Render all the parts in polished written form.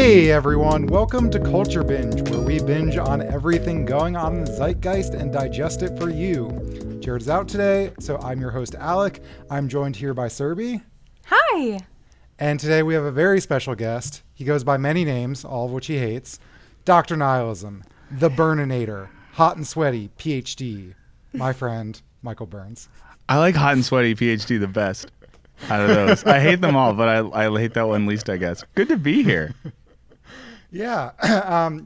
Hey everyone, welcome to Culture Binge, where we binge on everything going on in the zeitgeist and digest it for you. Jared is out today, so I'm your host Alec. I'm joined here by Serby. Hi. And today we have a very special guest. He goes by many names, all of which he hates. Dr. Nihilism, the Burninator, Hot and Sweaty, PhD, my friend, Michael Burns. I like Hot and Sweaty, PhD the best out of those. I hate them all, but I hate that one least, I guess. Good to be here. Yeah.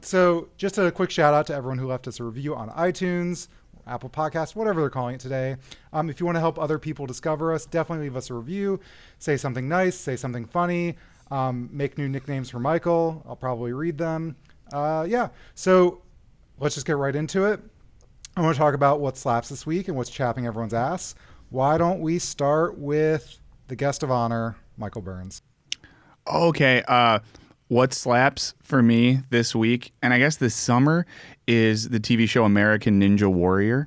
So just a quick shout out to everyone who left us a review on iTunes, Apple Podcasts, whatever they're calling it today. If you want to help other people discover us, definitely leave us a review. Say something nice, say something funny, make new nicknames for Michael. I'll probably read them. So let's just get right into it. I want to talk about what slaps this week and what's chapping everyone's ass. Why don't we start with the guest of honor, Michael Burns? Okay. What slaps for me this week, and I guess this summer, is the TV show American Ninja Warrior.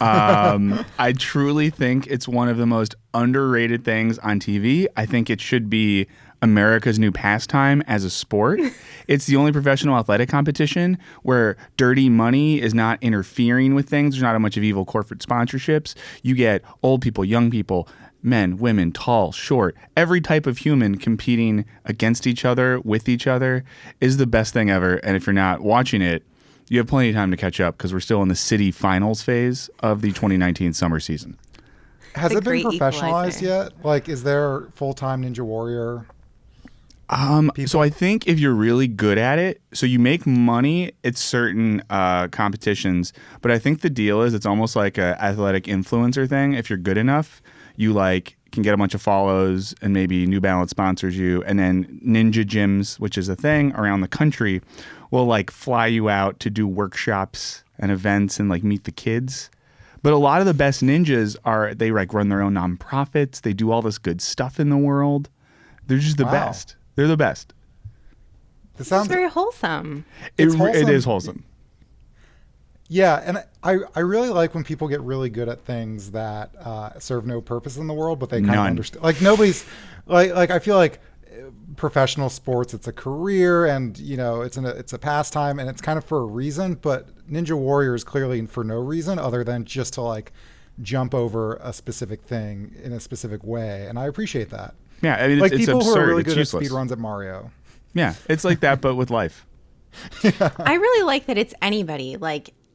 I truly think it's one of the most underrated things on TV. I think it should be America's new pastime as a sport. It's the only professional athletic competition where dirty money is not interfering with things. There's not a bunch of evil corporate sponsorships. You get old people, young people, men, women, tall, short, every type of human competing against each other, with each other, is the best thing ever. And if you're not watching it, you have plenty of time to catch up because we're still in the city finals phase of the 2019 summer season. Has it been professionalized yet? Like, is there full-time Ninja Warrior? So I think if you're really good at it, so you make money at certain competitions, but I think the deal is it's almost like an athletic influencer thing. If you're good enough, you can get a bunch of follows and maybe New Balance sponsors you, and then ninja gyms, which is a thing around the country, will fly you out to do workshops and events and meet the kids. But a lot of the best ninjas they run their own nonprofits. They do all this good stuff in the world. They're just the best. They're the best. This sounds very wholesome. It is wholesome. Yeah, and I really like when people get really good at things that serve no purpose in the world, but they kind of understand. Nobody's I feel like professional sports, it's a career, and it's a pastime, and it's kind of for a reason. But Ninja Warrior is clearly for no reason other than just to jump over a specific thing in a specific way, and I appreciate that. Yeah, I mean, it's people absurd. Who are really it's good useless. at speed runs at Mario. Yeah, it's like that, but with life. Yeah. I really like that it's anybody,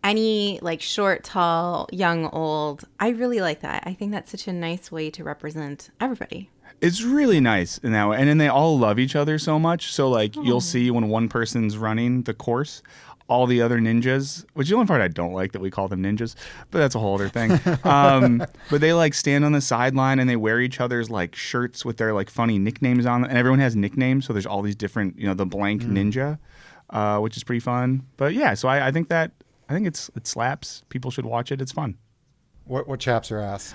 any short, tall, young, old. I really like that. I think that's such a nice way to represent everybody. It's really nice in that way. And then they all love each other so much. So you'll see when one person's running the course, all the other ninjas, which is the only part I don't like that we call them ninjas, but that's a whole other thing. But they stand on the sideline and they wear each other's shirts with their funny nicknames on them. And everyone has nicknames. So there's all these different, the blank ninja, which is pretty fun. But yeah, so I think it slaps. People should watch it. It's fun. What chaps your ass?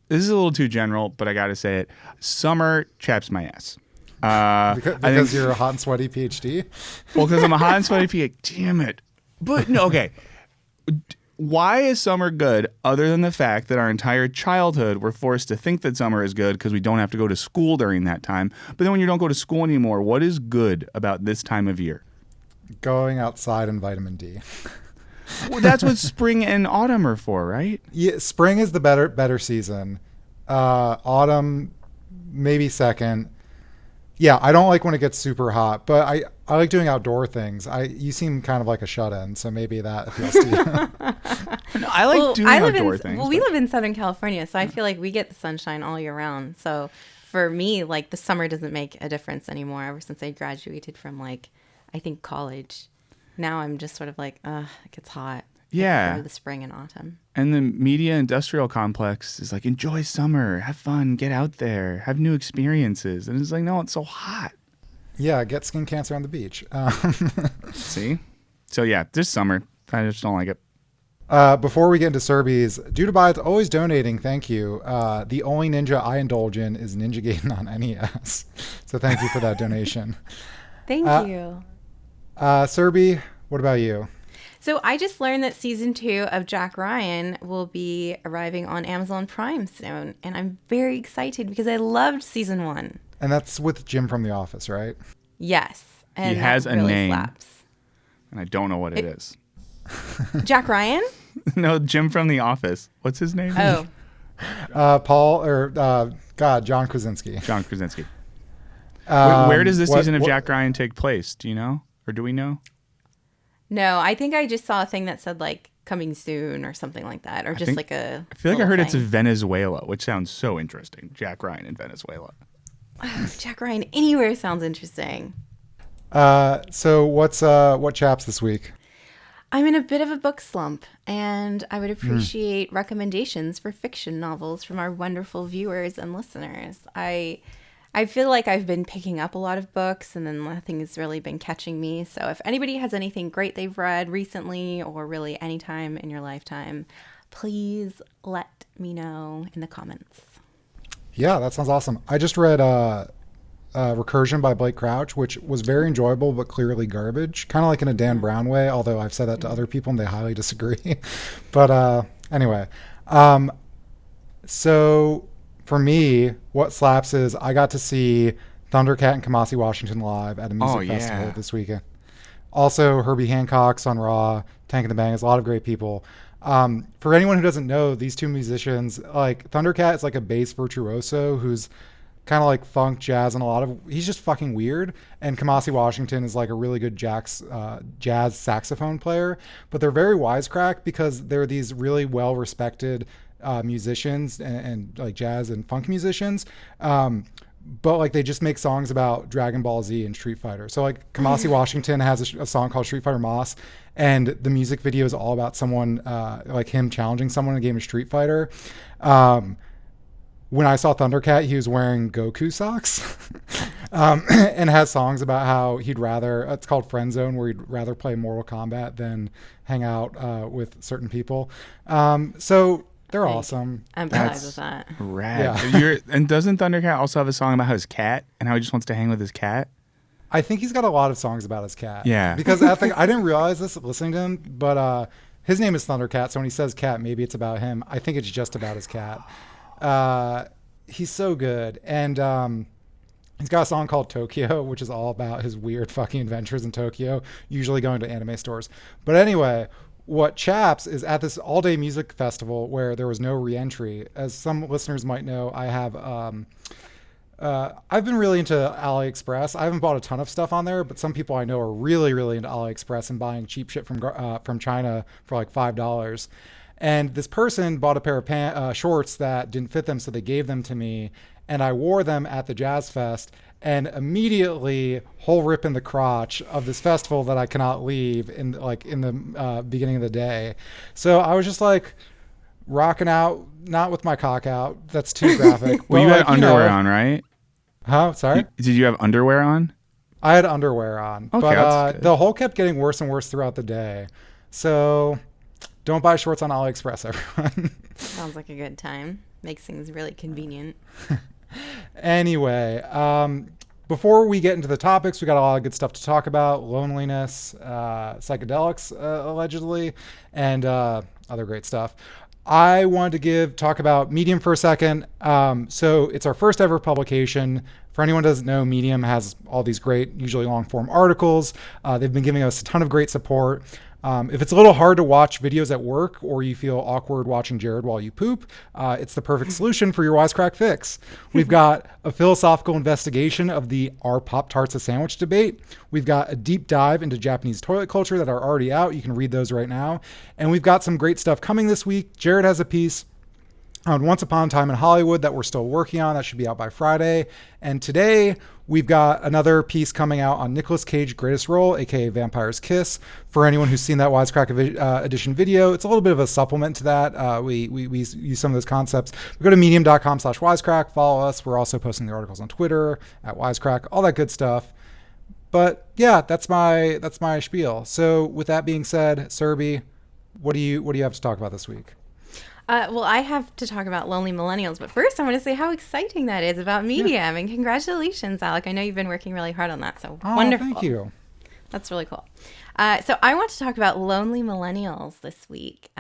This is a little too general, but I got to say it. Summer chaps my ass. Because you're a hot and sweaty PhD? Well, because I'm a hot and sweaty PhD. Damn it. But no, okay. Why is summer good other than the fact that our entire childhood we're forced to think that summer is good because we don't have to go to school during that time? But then when you don't go to school anymore, what is good about this time of year? Going outside and vitamin D. Well, that's what spring and autumn are for, right? Yeah, spring is the better season. Autumn, maybe second. Yeah, I don't like when it gets super hot, but I like doing outdoor things. You seem kind of like a shut-in, so maybe that appeals to you. No, I like doing outdoor things. Well, we live in Southern California, so I feel like we get the sunshine all year round. So for me, the summer doesn't make a difference anymore ever since I graduated from, I think, college. Now I'm just sort of it gets hot. Yeah. The spring and autumn. And the media industrial complex is enjoy summer, have fun, get out there, have new experiences. And it's no, it's so hot. Yeah, get skin cancer on the beach. See? So yeah, this summer, I just don't like it. Before we get into Serbies, Dudaby's always donating. Thank you. The only ninja I indulge in is Ninja Gaiden on NES. So thank you for that donation. Thank you. Serby, what about you? So I just learned that season 2 of Jack Ryan will be arriving on Amazon Prime soon. And I'm very excited because I loved season 1. And that's with Jim from The Office, right? Yes. And He has that a really name. slaps. And I don't know what it is. Jack Ryan? No, Jim from The Office. What's his name? Oh, Paul or John Krasinski. John Krasinski. Where does this season of what- Jack Ryan take place? Do you know? Or do we know? no, I think I just saw a thing that said like coming soon or something like that. Or just like a. I feel like I heard it's thing. Venezuela, which sounds so interesting. Jack Ryan in Venezuela. Jack Ryan anywhere sounds interesting. So what chaps this week? I'm in a bit of a book slump, and I would appreciate recommendations for fiction novels from our wonderful viewers and listeners. I feel like I've been picking up a lot of books, and then nothing has really been catching me. So if anybody has anything great they've read recently or really any time in your lifetime, please let me know in the comments. Yeah, that sounds awesome. I just read Recursion by Blake Crouch, which was very enjoyable but clearly garbage, kind of like in a Dan Brown way, although I've said that to other people and they highly disagree. But anyway, so for me, what slaps is I got to see Thundercat and Kamasi Washington live at a music festival this weekend. Also, Herbie Hancock's on Raw, Tank and the Bang, is a lot of great people. For anyone who doesn't know, these two musicians, like Thundercat is like a bass virtuoso who's kind of like funk, jazz, and he's just fucking weird. And Kamasi Washington is like a really good jazz saxophone player. But they're very wisecrack because they're these really well-respected musicians and like jazz and funk musicians. But like they just make songs about Dragon Ball Z and Street Fighter. So like Kamasi Washington has a song called Street Fighter Moss, and the music video is all about someone like him challenging someone in a game of Street Fighter. When I saw Thundercat, he was wearing Goku socks and has songs about how it's called Friend Zone, where he'd rather play Mortal Kombat than hang out with certain people. So they're awesome. I'm glad with that. Rad. Yeah. And doesn't Thundercat also have a song about his cat and how he just wants to hang with his cat? I think he's got a lot of songs about his cat. Yeah. Because I didn't realize this listening to him, but his name is Thundercat, so when he says cat, maybe it's about him. I think it's just about his cat. He's so good. And he's got a song called Tokyo, which is all about his weird fucking adventures in Tokyo, usually going to anime stores. But anyway, what Chaps is at this all-day music festival where there was no re-entry. As some listeners might know, I have I've been really into AliExpress. I haven't bought a ton of stuff on there, but some people I know are really, really into AliExpress and buying cheap shit from China for like $5. And this person bought a pair of shorts that didn't fit them, so they gave them to me, and I wore them at the Jazz Fest, and immediately hole rip in the crotch of this festival that I cannot leave in the beginning of the day. So I was just like rocking out, not with my cock out. That's too graphic. Well, you had underwear on, right? Huh? Sorry? Did you have underwear on? I had underwear on. Okay, but the hole kept getting worse and worse throughout the day. So don't buy shorts on AliExpress, everyone. Sounds like a good time. Makes things really convenient. Anyway, before we get into the topics, we got a lot of good stuff to talk about. Loneliness, psychedelics, allegedly, and other great stuff. I wanted to talk about Medium for a second. So it's our first ever publication. For anyone who doesn't know, Medium has all these great, usually long form articles. They've been giving us a ton of great support. If it's a little hard to watch videos at work or you feel awkward watching Jared while you poop, it's the perfect solution for your Wisecrack fix. We've got a philosophical investigation of the "Are Pop-Tarts a Sandwich?" debate. We've got a deep dive into Japanese toilet culture that are already out. You can read those right now. And we've got some great stuff coming this week. Jared has a piece on Once Upon a Time in Hollywood that we're still working on. That should be out by Friday. And today we've got another piece coming out on Nicolas Cage's greatest role, aka Vampire's Kiss. For anyone who's seen that Wisecrack edition video, it's a little bit of a supplement to that. We use some of those concepts. We go to medium.com/Wisecrack, follow us. We're also posting the articles on Twitter at Wisecrack, all that good stuff. But yeah, that's my spiel. So with that being said, Serby, what do you have to talk about this week? Well, I have to talk about Lonely Millennials, but first I want to say how exciting that is about Medium. Yeah. And congratulations, Alec. I know you've been working really hard on that, so wonderful. Thank you. That's really cool. So I want to talk about Lonely Millennials this week.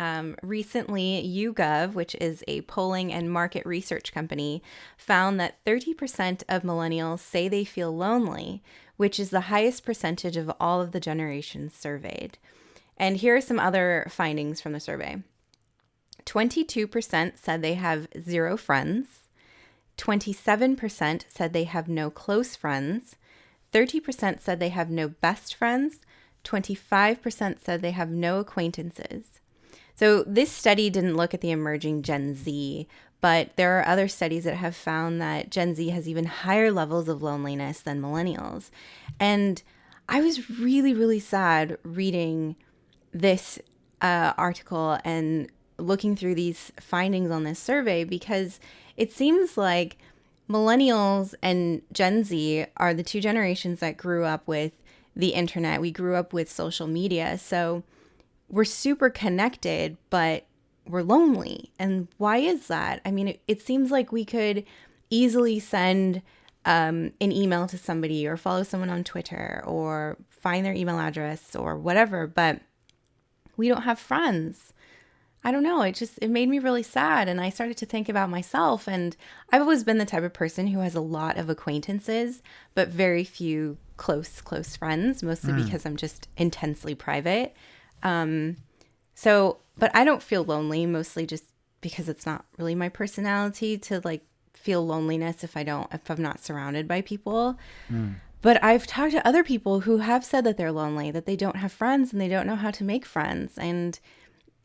Recently, YouGov, which is a polling and market research company, found that 30% of millennials say they feel lonely, which is the highest percentage of all of the generations surveyed. And here are some other findings from the survey. 22% said they have 0 friends. 27% said they have no close friends. 30% said they have no best friends. 25% said they have no acquaintances. So this study didn't look at the emerging Gen Z, but there are other studies that have found that Gen Z has even higher levels of loneliness than millennials. And I was really, really sad reading this article and looking through these findings on this survey, because it seems like millennials and Gen Z are the two generations that grew up with the internet. We grew up with social media. So we're super connected, but we're lonely. And why is that? I mean, it seems like we could easily send an email to somebody or follow someone on Twitter or find their email address or whatever, but we don't have friends. I don't know. It made me really sad. And I started to think about myself. And I've always been the type of person who has a lot of acquaintances, but very few close friends, mostly because I'm just intensely private. But I don't feel lonely, mostly just because it's not really my personality to like feel loneliness if I'm not surrounded by people. But I've talked to other people who have said that they're lonely, that they don't have friends and they don't know how to make friends. And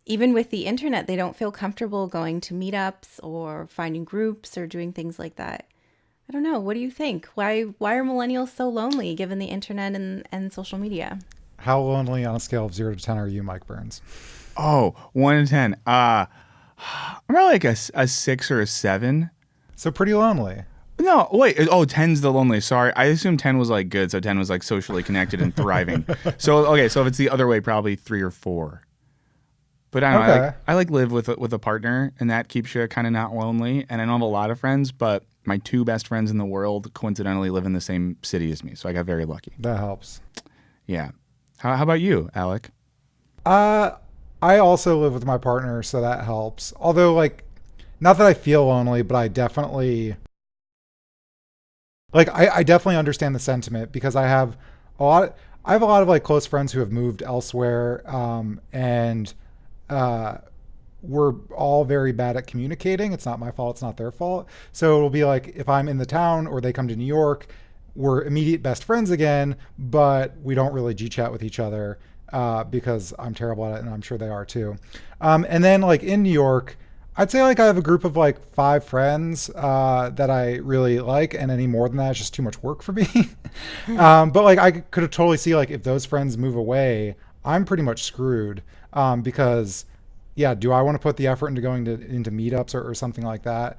even with the internet, they don't feel comfortable going to meetups or finding groups or doing things like that. I don't know. What do you think? Why are millennials so lonely given the internet and social media? How lonely on a scale of 0 to 10 are you, Mike Burns? Oh, 1 to 10. I'm probably like a 6 or a 7. So pretty lonely. No, wait. Oh, 10's the loneliest. Sorry. I assumed 10 was like good. So 10 was like socially connected and thriving. So if it's the other way, probably 3 or 4. But I don't know. I like live with a partner, and that keeps you kind of not lonely. And I don't have a lot of friends, but my 2 best friends in the world coincidentally live in the same city as me. So I got very lucky. That helps. Yeah. How about you, Alec? I also live with my partner, so that helps. Although, like, not that I feel lonely, but I definitely, like, I definitely understand the sentiment, because I have a lot of like close friends who have moved elsewhere, and we're all very bad at communicating. It's not my fault. It's not their fault. So it'll be like if I'm in the town or they come to New York, we're immediate best friends again, but we don't really G-chat with each other because I'm terrible at it, and I'm sure they are too. And then like in New York, I'd say like I have a group of like 5 friends that I really like, and any more than that is just too much work for me. But like I could totally see like if those friends move away, I'm pretty much screwed because yeah, do I want to put the effort into going into meetups or something like that?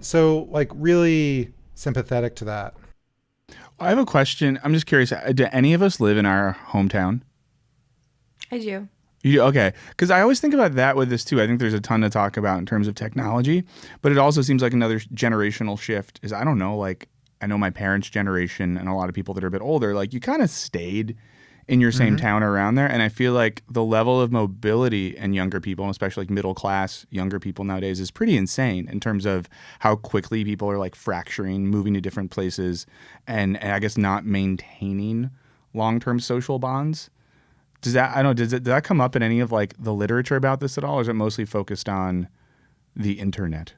So like really sympathetic to that. I have a question. I'm just curious. Do any of us live in our hometown? I do. Okay. Because I always think about that with this too. I think there's a ton to talk about in terms of technology, but it also seems like another generational shift is, I don't know, like I know my parents' generation and a lot of people that are a bit older, like you kind of stayed in your same town around there. And I feel like the level of mobility in younger people, and especially like middle class younger people nowadays, is pretty insane in terms of how quickly people are like fracturing, moving to different places, and I guess not maintaining long-term social bonds. Does that come up in any of like the literature about this at all, or is it mostly focused on the internet?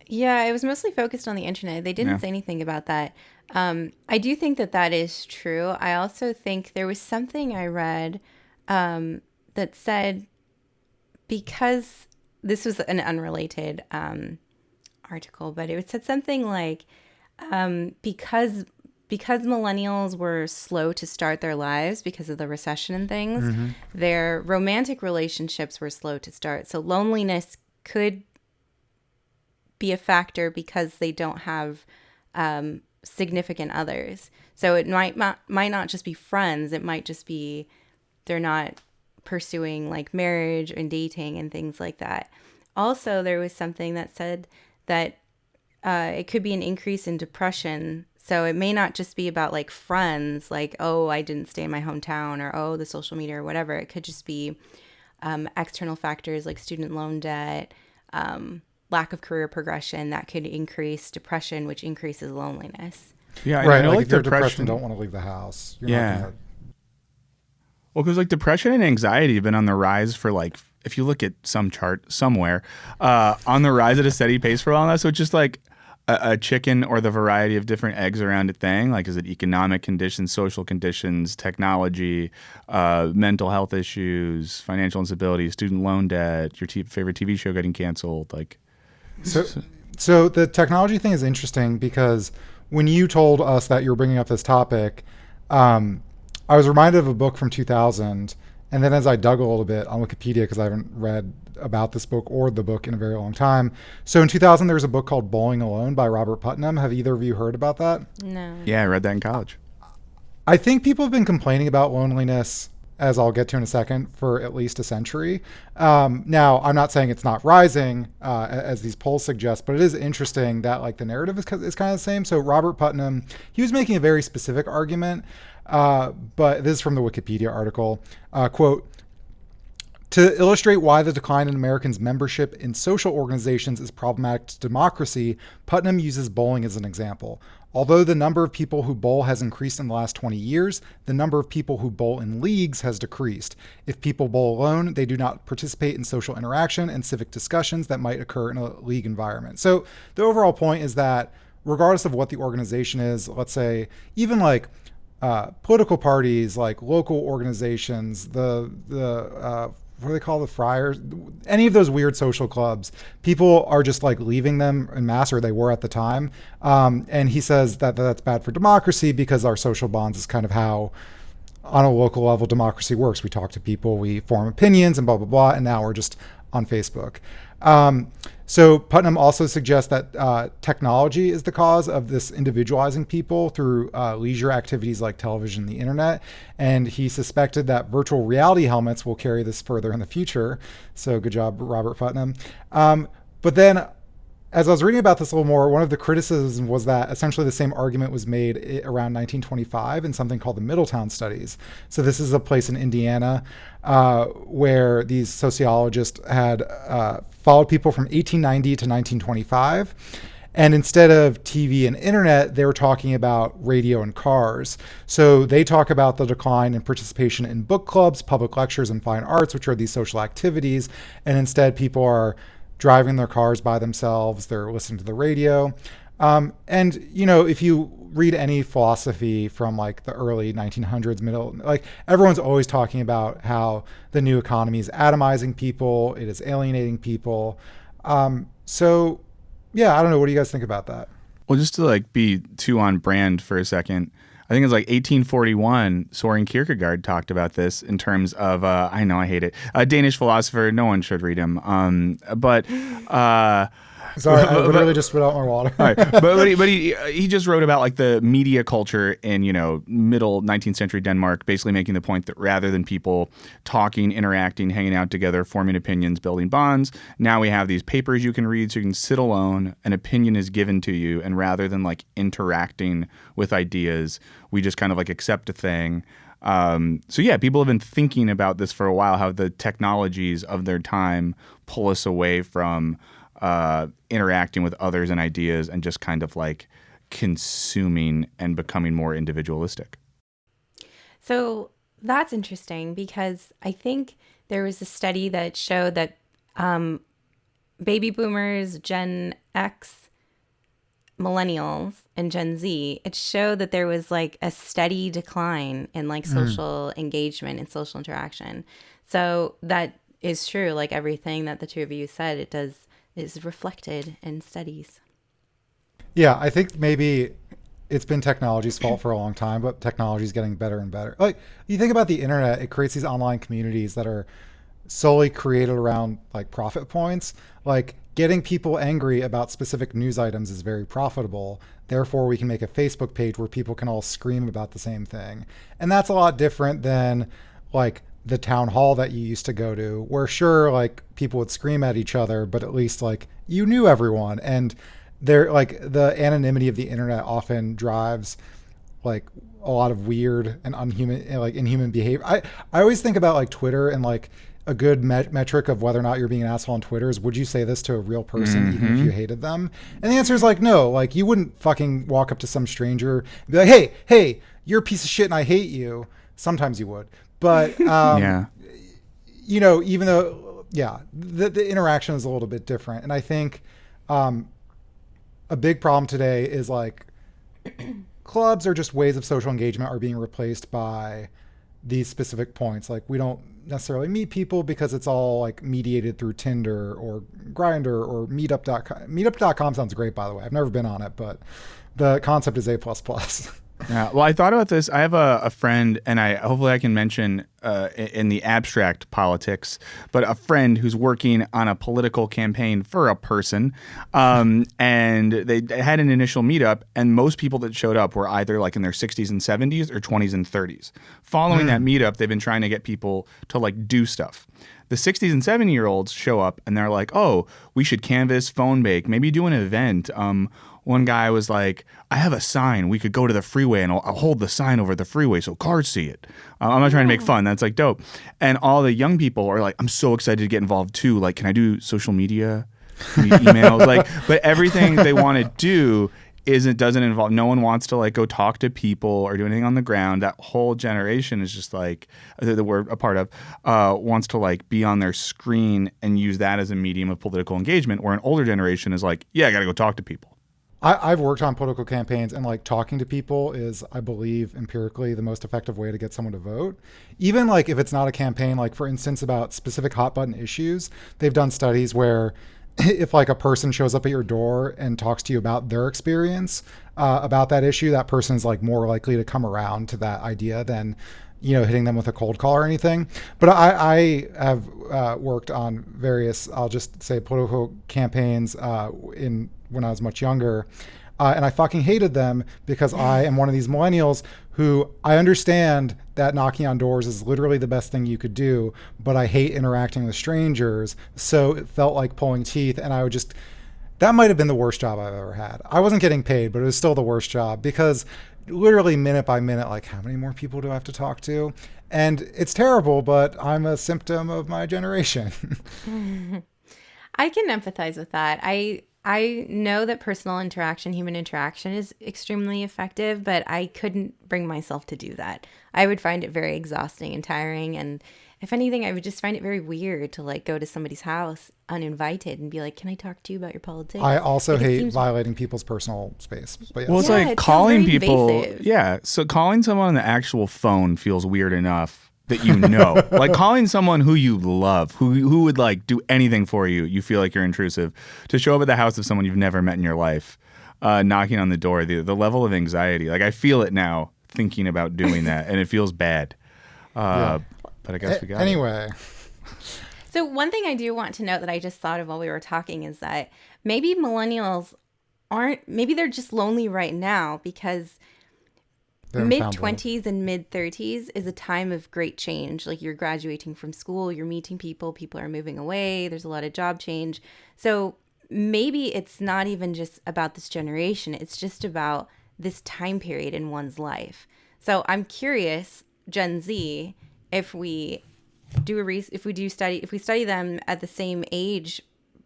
Yeah, it was mostly focused on the internet. They didn't say anything about that. I do think that is true. I also think there was something I read that said, because this was an unrelated article, but it said something like because millennials were slow to start their lives because of the recession and things, their romantic relationships were slow to start. So loneliness could be a factor because they don't have significant others. So it might not just be friends. It might just be they're not pursuing like marriage and dating and things like that. Also, there was something that said that it could be an increase in depression. So it may not just be about like friends, like, oh, I didn't stay in my hometown, or oh, the social media or whatever. It could just be external factors like student loan debt, lack of career progression that could increase depression, which increases loneliness. Yeah, and Right. I know Like like if you're depressed depression. and don't want to leave the house, you're Yeah. not gonna. Well, because like depression and anxiety have been on the rise for like, if you look at some chart somewhere, on the rise at a steady pace for a while now. So it's just like a chicken or the variety of different eggs around a thing. Like, is it economic conditions, social conditions, technology, mental health issues, financial instability, student loan debt, your favorite TV show getting canceled? Like, So the technology thing is interesting because when you told us that you were bringing up this topic, I was reminded of a book from 2000. And then as I dug a little bit on Wikipedia, because I haven't read about this book or the book in a very long time. So in 2000, there was a book called Bowling Alone by Robert Putnam. Have either of you heard about that? No. yeah, I read that in college. I think people have been complaining about loneliness, as I'll get to in a second, for at least a century. Now, I'm not saying it's not rising, as these polls suggest, but it is interesting that like the narrative is kind of the same. So Robert Putnam, he was making a very specific argument, but this is from the Wikipedia article. Quote, to illustrate why the decline in Americans' membership in social organizations is problematic to democracy, Putnam uses bowling as an example. Although the number of people who bowl has increased in the last 20 years, the number of people who bowl in leagues has decreased. If people bowl alone, they do not participate in social interaction and civic discussions that might occur in a league environment. So the overall point is that regardless of what the organization is, let's say even like political parties, like local organizations, what do they call the friars? Any of those weird social clubs, people are just like leaving them en masse, or they were at the time. And he says that that's bad for democracy because our social bonds is kind of how, on a local level, democracy works. We talk to people, we form opinions, and blah, blah, blah. And now we're just on Facebook. So Putnam also suggests that technology is the cause of this individualizing people through leisure activities like television and the internet. And he suspected that virtual reality helmets will carry this further in the future. So good job, Robert Putnam. But then as I was reading about this a little more, one of the criticisms was that essentially the same argument was made around 1925 in something called the Middletown Studies. So this is a place in Indiana where these sociologists had followed people from 1890 to 1925. And instead of TV and internet, they were talking about radio and cars. So they talk about the decline in participation in book clubs, public lectures, and fine arts, which are these social activities. And instead, people are driving their cars by themselves, they're listening to the radio. And, you know, if you read any philosophy from like the early 1900s, like everyone's always talking about how the new economy is atomizing people, it is alienating people. So, yeah, I don't know. What do you guys think about that? Well, just to like be too on brand for a second, I think it's like 1841, Soren Kierkegaard talked about this in terms of, I know I hate it, a Danish philosopher, no one should read him, but... Sorry, I literally just spit out my water. All right. But he just wrote about like the media culture in, you know, middle 19th century Denmark, basically making the point that rather than people talking, interacting, hanging out together, forming opinions, building bonds, now we have these papers you can read so you can sit alone, an opinion is given to you, and rather than like interacting with ideas, we just kind of like accept a thing. So yeah, people have been thinking about this for a while, how the technologies of their time pull us away from interacting with others and ideas and just kind of like consuming and becoming more individualistic. So that's interesting because I think there was a study that showed that baby boomers, Gen X, Millennials, and Gen Z, it showed that there was like a steady decline in like social engagement and social interaction. So that is true. Like everything that the two of you said, it does is reflected in studies. Yeah, I think maybe it's been technology's fault for a long time, but technology is getting better and better. Like you think about the internet, it creates these online communities that are solely created around like profit points. Like getting people angry about specific news items is very profitable. Therefore, we can make a Facebook page where people can all scream about the same thing. And that's a lot different than like the town hall that you used to go to, where sure, like people would scream at each other, but at least like you knew everyone. And they're like the anonymity of the internet often drives like a lot of weird and inhuman behavior. I always think about like Twitter and like a good metric of whether or not you're being an asshole on Twitter is, would you say this to a real person even if you hated them? And the answer is like, no. Like, you wouldn't fucking walk up to some stranger and be like, hey, you're a piece of shit and I hate you. Sometimes you would. But, you know, even though, the interaction is a little bit different. And I think a big problem today is like clubs or just ways of social engagement are being replaced by these specific points. Like, we don't necessarily meet people because it's all like mediated through Tinder or Grindr or Meetup.com. Meetup.com sounds great, by the way. I've never been on it, but the concept is A++. Yeah. Well, I thought about this. I have a friend, and hopefully I can mention in the abstract politics, but a friend who's working on a political campaign for a person, and they had an initial meetup, and most people that showed up were either like in their 60s and 70s or 20s and 30s. Following that meetup, they've been trying to get people to like do stuff. The 60s and 70-year-olds show up, and they're like, oh, we should canvas, phone bake, maybe do an event. One guy was like, I have a sign. We could go to the freeway and I'll hold the sign over the freeway so cars see it. I'm not trying to make fun. That's like dope. And all the young people are like, I'm so excited to get involved too. Like, can I do social media, emails? Like, but everything they want to do doesn't involve, no one wants to like go talk to people or do anything on the ground. That whole generation is just like, that we're a part of, wants to like be on their screen and use that as a medium of political engagement, where an older generation is like, yeah, I got to go talk to people. I've worked on political campaigns, and like talking to people is, I believe, empirically the most effective way to get someone to vote. Even like if it's not a campaign, like for instance, about specific hot button issues, they've done studies where if like a person shows up at your door and talks to you about their experience about that issue, that person is like more likely to come around to that idea than, you know, hitting them with a cold call or anything. But I have worked on various, I'll just say, political campaigns when I was much younger. And I fucking hated them because I am one of these millennials who, I understand that knocking on doors is literally the best thing you could do, but I hate interacting with strangers. So it felt like pulling teeth, and I would just, that might have been the worst job I've ever had. I wasn't getting paid, but it was still the worst job because literally minute by minute, like, how many more people do I have to talk to? And it's terrible, but I'm a symptom of my generation. I can empathize with that. I know that personal interaction, human interaction is extremely effective, but I couldn't bring myself to do that. I would find it very exhausting and tiring. And if anything, I would just find it very weird to like go to somebody's house uninvited and be like, can I talk to you about your politics? I also hate violating people's personal space. But yes. Well, it's Yeah, like it calling sounds very people. invasive. Yeah. So calling someone on the actual phone feels weird enough that you know. Like calling someone who you love, who would like do anything for you, you feel like you're intrusive. To show up at the house of someone you've never met in your life, knocking on the door, the level of anxiety, like I feel it now thinking about doing that, and it feels bad. But I guess we got anyway. So one thing I do want to note that I just thought of while we were talking is that maybe millennials maybe they're just lonely right now because mid-20s and mid-30s is a time of great change. Like, you're graduating from school, you're meeting people are moving away, there's a lot of job change. So maybe it's not even just about this generation, it's just about this time period in one's life. So I'm curious, Gen Z, if we study them at the same age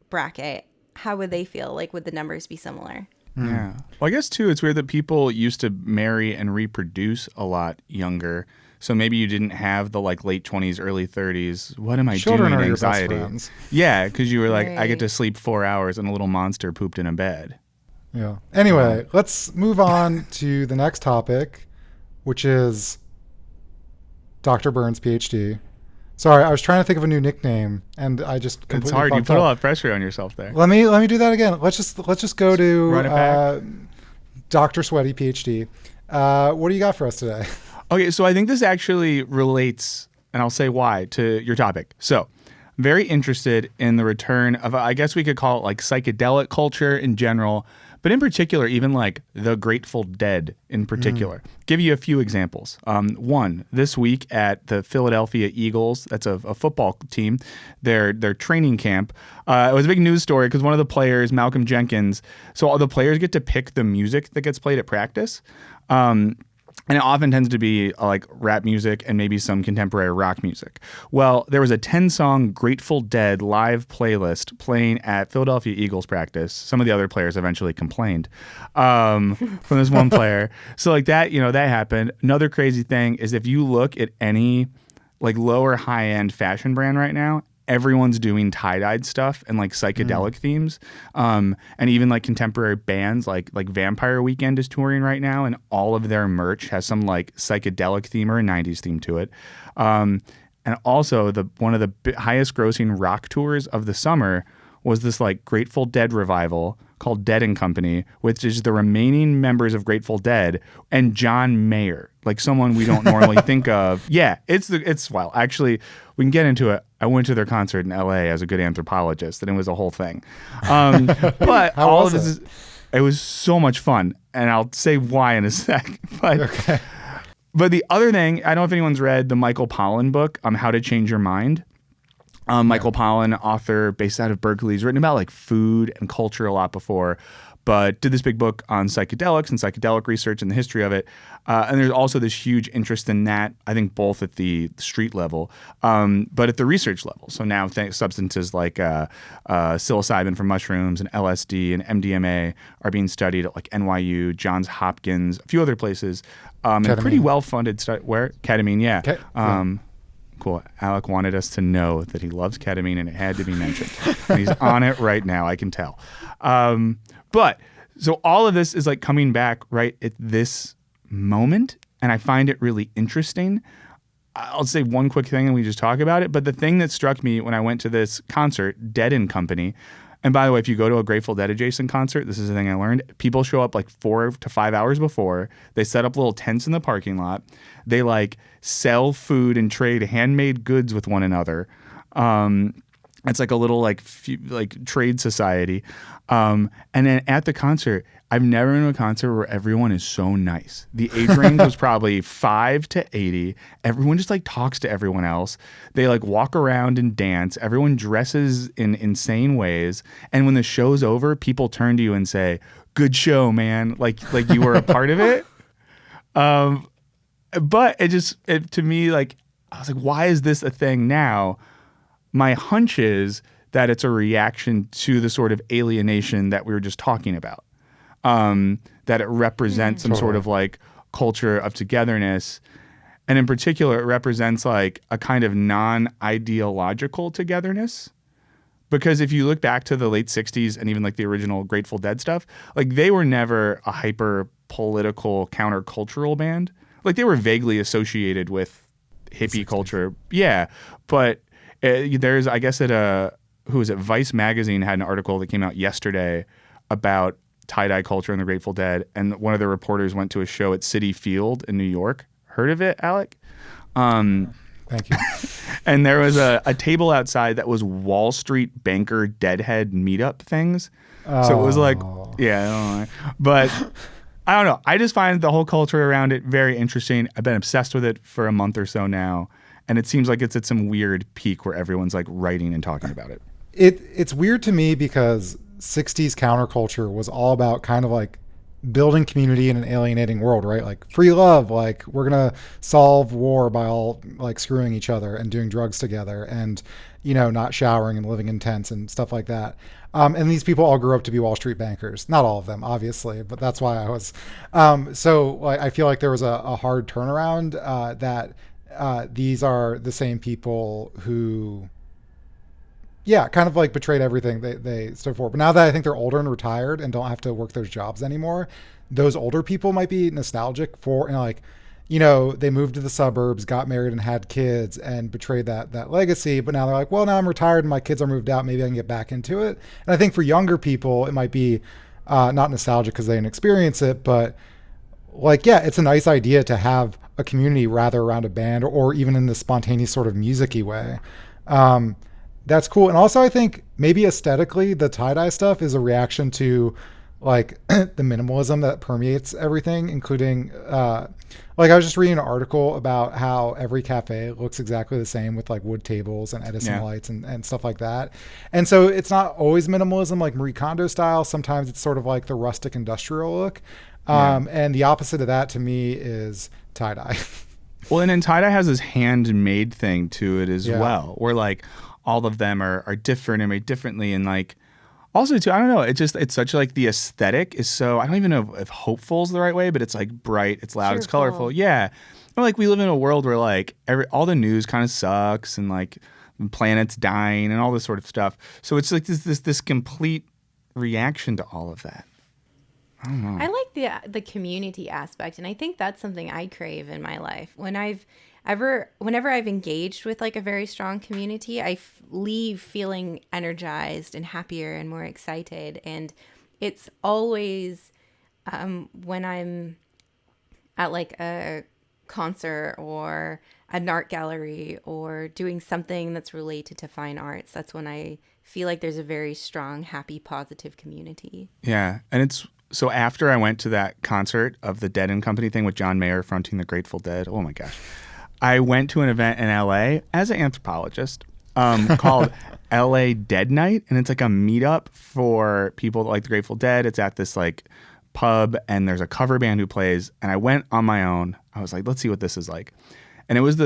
bracket, how would they feel? Like, would the numbers be similar? Yeah. Well, I guess, too, it's weird that people used to marry and reproduce a lot younger. So maybe you didn't have the like late 20s, early 30s. What am I Children doing? are Anxiety. your best friends. Yeah, because you were like, I get Right. to sleep 4 hours and a little monster pooped in a bed. Yeah. Anyway, let's move on to the next topic, which is Dr. Burns, PhD. Sorry, I was trying to think of a new nickname, and I just completely It's hard. You fucked put a up. lot of pressure on yourself there. Let me do that again. Let's just go to Run it back. Dr. Sweaty, PhD. What do you got for us today? Okay, so I think this actually relates, and I'll say why, to your topic. So, very interested in the return of, I guess we could call it like psychedelic culture in general, but in particular, even like the Grateful Dead in particular. Give you a few examples. One, this week at the Philadelphia Eagles, that's a football team, their training camp, it was a big news story because one of the players, Malcolm Jenkins, so all the players get to pick the music that gets played at practice. And it often tends to be like rap music and maybe some contemporary rock music. Well, there was a 10-song Grateful Dead live playlist playing at Philadelphia Eagles practice. Some of the other players eventually complained from this one player. So like that, that happened. Another crazy thing is if you look at any like lower high-end fashion brand right now, everyone's doing tie-dyed stuff and like psychedelic themes, and even like contemporary bands like Vampire Weekend is touring right now, and all of their merch has some like psychedelic theme or a 90s theme to it. And also one of the highest grossing rock tours of the summer was this like Grateful Dead revival called Dead and Company, which is the remaining members of Grateful Dead and John Mayer, like someone we don't normally think of. Yeah, it's wild. Actually, we can get into it. I went to their concert in LA as a good anthropologist, and it was a whole thing. But all of this it was so much fun, and I'll say why in a sec. But Okay. But the other thing, I don't know if anyone's read the Michael Pollan book, How to Change Your Mind. Michael Pollan, author based out of Berkeley, he's written about like food and culture a lot before, but did this big book on psychedelics and psychedelic research and the history of it. And there's also this huge interest in that, I think both at the street level, but at the research level. So now substances like psilocybin from mushrooms and LSD and MDMA are being studied at like NYU, Johns Hopkins, a few other places, and pretty well-funded study. Where? Ketamine, yeah. Cool. Alec wanted us to know that he loves ketamine and it had to be mentioned. And he's on it right now, I can tell. But so all of this is like coming back right at this moment, and I find it really interesting. I'll say one quick thing and we just talk about it. But the thing that struck me when I went to this concert, Dead and Company, and by the way, if you go to a Grateful Dead adjacent concert, this is the thing I learned. People show up like 4 to 5 hours before. They set up little tents in the parking lot. They like sell food and trade handmade goods with one another. It's like a little like trade society. And then at the concert, I've never been to a concert where everyone is so nice. The age range was probably 5 to 80. Everyone just like talks to everyone else. They like walk around and dance. Everyone dresses in insane ways. And when the show's over, people turn to you and say, "Good show, man." Like you were a part of it. But it to me, like, I was like, why is this a thing now? My hunch is that it's a reaction to the sort of alienation that we were just talking about. That it represents some sort of like culture of togetherness. And in particular, it represents like a kind of non-ideological togetherness. Because if you look back to the late 60s and even like the original Grateful Dead stuff, like they were never a hyper political countercultural band. Like they were vaguely associated with hippie culture. Yeah. But there's, I guess Vice magazine had an article that came out yesterday about tie-dye culture in the Grateful Dead, and one of the reporters went to a show at Citi Field in New York. Heard of it, Alec? Thank you. And there was a table outside that was Wall Street banker deadhead meetup things. So it was like, yeah, I don't know. But I don't know. I just find the whole culture around it very interesting. I've been obsessed with it for a month or so now, and it seems like it's at some weird peak where everyone's like writing and talking about it. It's weird to me because 60s counterculture was all about kind of like building community in an alienating world, right? Like free love, like we're going to solve war by all like screwing each other and doing drugs together and, not showering and living in tents and stuff like that. And these people all grew up to be Wall Street bankers. Not all of them, obviously, but that's why I was. So I feel like there was a hard turnaround that these are the same people who, kind of like betrayed everything they stood for. But now that I think they're older and retired and don't have to work those jobs anymore, those older people might be nostalgic for, they moved to the suburbs, got married and had kids and betrayed that legacy. But now they're like, well, now I'm retired and my kids are moved out. Maybe I can get back into it. And I think for younger people, it might be not nostalgic because they didn't experience it, but it's a nice idea to have a community rather around a band or even in the spontaneous sort of music-y way. That's cool. And also I think maybe aesthetically the tie-dye stuff is a reaction to like the minimalism that permeates everything, including I was just reading an article about how every cafe looks exactly the same with like wood tables and Edison lights and stuff like that. And so it's not always minimalism like Marie Kondo style. Sometimes it's sort of like the rustic industrial look. And the opposite of that to me is tie-dye. Well, and then tie-dye has this handmade thing to it as Yeah. well, where like all of them are different and made differently, and like also too, I don't know, it's such like the aesthetic is so, I don't even know if hopeful is the right way, but it's like bright, it's loud, it's Cheerful. colorful. Yeah. And like we live in a world where like all the news kind of sucks and like the planet's dying and all this sort of stuff. So it's like this complete reaction to all of that. I don't know. I like the community aspect, and I think that's something I crave in my life. Whenever I've engaged with like a very strong community, I leave feeling energized and happier and more excited. And it's always when I'm at like a concert or an art gallery or doing something that's related to fine arts, that's when I feel like there's a very strong, happy, positive community. Yeah. And it's so after I went to that concert of the Dead and Company thing with John Mayer fronting the Grateful Dead, oh my gosh, I went to an event in LA as an anthropologist called LA Dead Night. And it's like a meetup for people that like the Grateful Dead. It's at this like pub and there's a cover band who plays. And I went on my own. I was like, let's see what this is like. And it was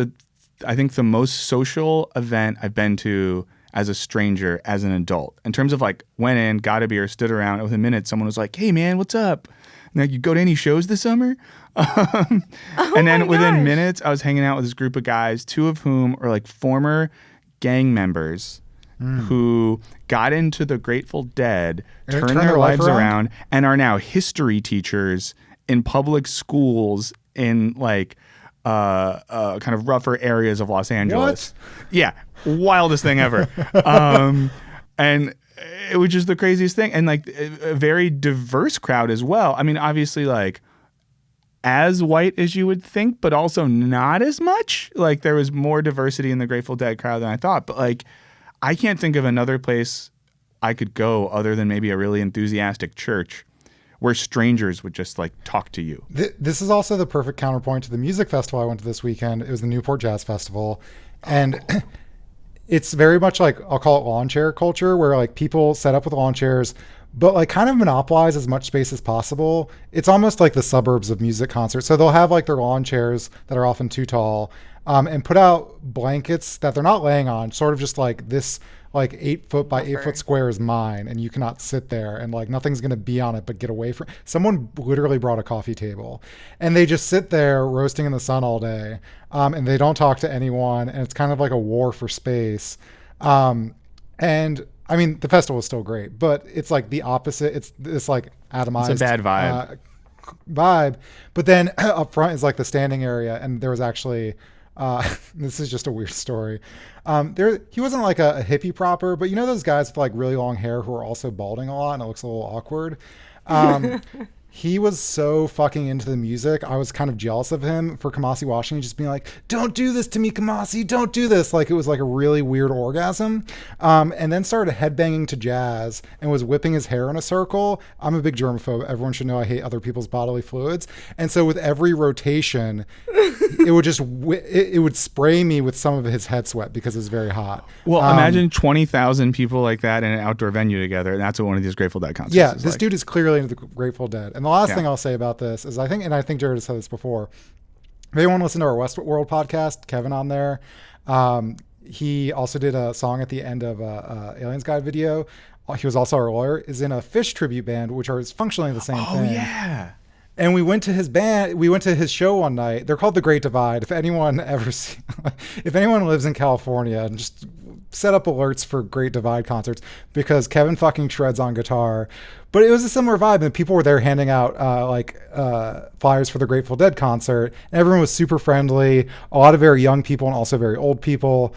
I think the most social event I've been to as a stranger, as an adult. In terms of like, went in, got a beer, stood around. And within a minute, someone was like, hey man, what's up? And like, you go to any shows this summer? And then within minutes, I was hanging out with this group of guys, two of whom are like former gang members who got into the Grateful Dead, And turned their lives around, and are now history teachers in public schools in like kind of rougher areas of Los Angeles. What? Yeah, wildest thing ever. And it was just the craziest thing, and like a very diverse crowd as well. I mean, obviously, like as white as you would think, but also not as much. Like there was more diversity in the Grateful Dead crowd than I thought. But like, I can't think of another place I could go other than maybe a really enthusiastic church where strangers would just like talk to you. This is also the perfect counterpoint to the music festival I went to this weekend. It was the Newport Jazz Festival. And it's very much like, I'll call it lawn chair culture, where like people set up with lawn chairs, but like kind of monopolize as much space as possible. It's almost like the suburbs of music concerts. So they'll have like their lawn chairs that are often too tall, and put out blankets that they're not laying on, sort of just like this like 8 foot by 8 foot square is mine, and you cannot sit there, and like nothing's going to be on it but get away from. Someone literally brought a coffee table, and they just sit there roasting in the sun all day, and they don't talk to anyone, and it's kind of like a war for space. And I mean, the festival is still great, but it's like the opposite. It's this like atomized, It's a bad vibe. Vibe. But then up front is like the standing area, and there was actually this is just a weird story. He wasn't like a hippie proper, but you know those guys with like really long hair who are also balding a lot and it looks a little awkward. He was so fucking into the music. I was kind of jealous of him for Kamasi Washington just being like, don't do this to me, Kamasi, don't do this. Like it was like a really weird orgasm. And then started headbanging to jazz and was whipping his hair in a circle. I'm a big germaphobe. Everyone should know I hate other people's bodily fluids. And so with every rotation, it would just, it would spray me with some of his head sweat because it was very hot. Well, imagine 20,000 people like that in an outdoor venue together. And that's what one of these Grateful Dead concerts Yeah, is this like. dude is clearly into the Grateful Dead. And the last thing I'll say about this is I think Jared has said this before. If anyone listened to our Westworld podcast, Kevin on there, he also did a song at the end of Aliens Guide video. He was also our lawyer, is in a Fish tribute band, which is functionally the same thing. Oh, yeah. And we went to his band. We went to his show one night. They're called The Great Divide. If anyone lives in California, and just set up alerts for Great Divide concerts, because Kevin fucking shreds on guitar. But it was a similar vibe, and people were there handing out flyers for the Grateful Dead concert. And everyone was super friendly. A lot of very young people and also very old people.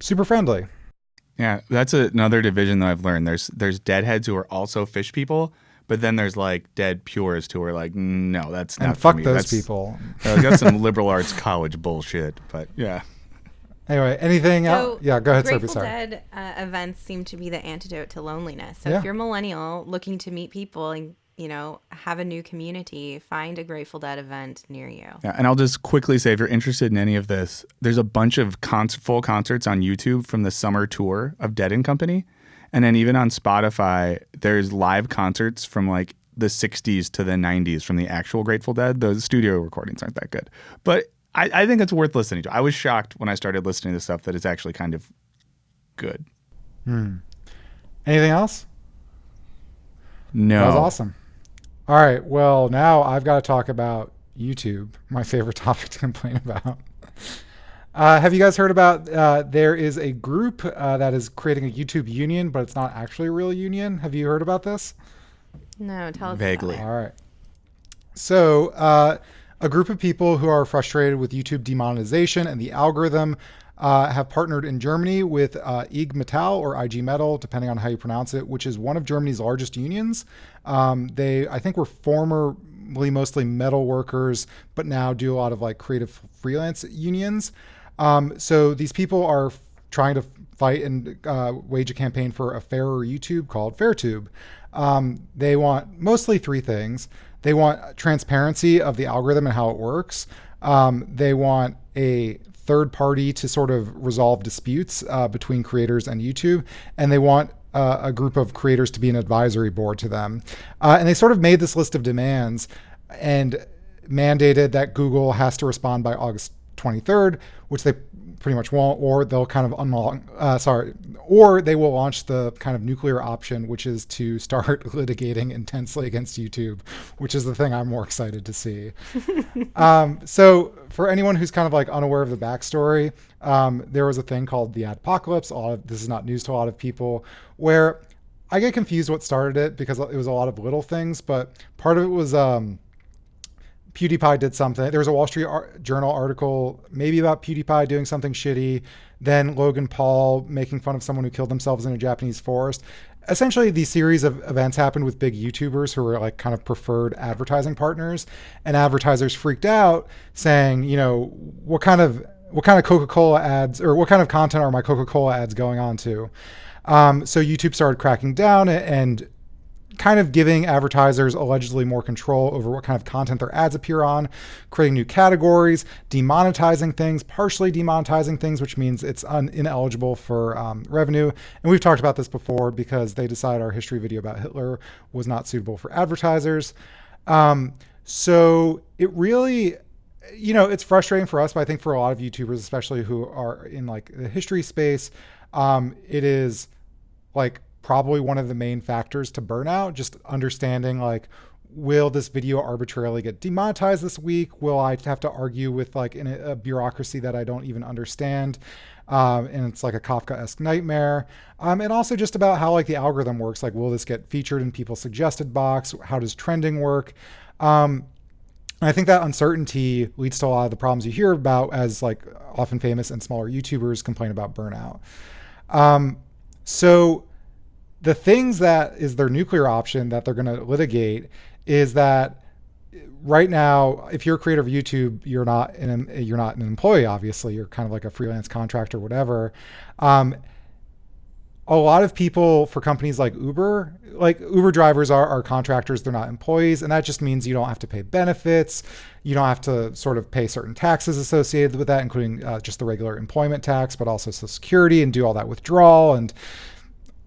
Super friendly. Yeah, that's another division that I've learned. There's deadheads who are also Fish people. But then there's like dead purists who are like, no, that's not And for fuck me. those people. That's some liberal arts college bullshit. But yeah. Anyway, anything else? Yeah, go ahead, Sophie. Grateful Sorry. Dead events seem to be the antidote to loneliness. So Yeah. if you're a millennial looking to meet people and, have a new community, find a Grateful Dead event near you. Yeah, and I'll just quickly say, if you're interested in any of this, there's a bunch of full concerts on YouTube from the summer tour of Dead and Company. And then even on Spotify, there's live concerts from like the 60s to the 90s from the actual Grateful Dead. Those studio recordings aren't that good. But I think it's worth listening to. I was shocked when I started listening to stuff that is actually kind of good. Anything else? No. That was awesome. All right. Well, now I've got to talk about YouTube, my favorite topic to complain about. Have you guys heard about there is a group that is creating a YouTube union, but it's not actually a real union? Have you heard about this? No, tell us. Vaguely. All right. So a group of people who are frustrated with YouTube demonetization and the algorithm have partnered in Germany with IG Metall or IG Metal, depending on how you pronounce it, which is one of Germany's largest unions. They, I think, were formerly mostly metal workers, but now do a lot of like creative freelance unions. So these people are trying to fight and wage a campaign for a fairer YouTube called FairTube. They want mostly three things. They want transparency of the algorithm and how it works. They want a third party to sort of resolve disputes between creators and YouTube. And they want a group of creators to be an advisory board to them. And they sort of made this list of demands and mandated that Google has to respond by August 23rd, which they pretty much won't, or they'll kind of or they will launch the kind of nuclear option, which is to start litigating intensely against YouTube, which is the thing I'm more excited to see. So for anyone who's kind of like unaware of the backstory, there was a thing called the adpocalypse. This is not news to a lot of people, where I get confused what started it because it was a lot of little things, but part of it was PewDiePie did something. There was a Wall Street Journal article maybe about PewDiePie doing something shitty. Then Logan Paul making fun of someone who killed themselves in a Japanese forest. Essentially, these series of events happened with big YouTubers who were like kind of preferred advertising partners, and advertisers freaked out saying, you know, what kind of Coca-Cola ads or what kind of content are my Coca-Cola ads going on to? So YouTube started cracking down and kind of giving advertisers allegedly more control over what kind of content their ads appear on, creating new categories, demonetizing things, partially demonetizing things, which means it's ineligible for revenue. And we've talked about this before because they decided our history video about Hitler was not suitable for advertisers. So it really, you know, it's frustrating for us, but I think for a lot of YouTubers, especially who are in like the history space, it is like probably one of the main factors to burnout, just understanding like, will this video arbitrarily get demonetized this week? Will I have to argue with like in a bureaucracy that I don't even understand? And it's like a Kafka-esque nightmare. And also just about how like the algorithm works. Like, will this get featured in people's suggested box? How does trending work? And I think that uncertainty leads to a lot of the problems you hear about as like often famous and smaller YouTubers complain about burnout. So the things that is their nuclear option that they're going to litigate is that right now, if you're a creator of YouTube, you're not an employee. Obviously, you're kind of like a freelance contractor, whatever. A lot of people for companies like Uber drivers are contractors. They're not employees. And that just means you don't have to pay benefits. You don't have to sort of pay certain taxes associated with that, including just the regular employment tax, but also Social Security, and do all that withdrawal and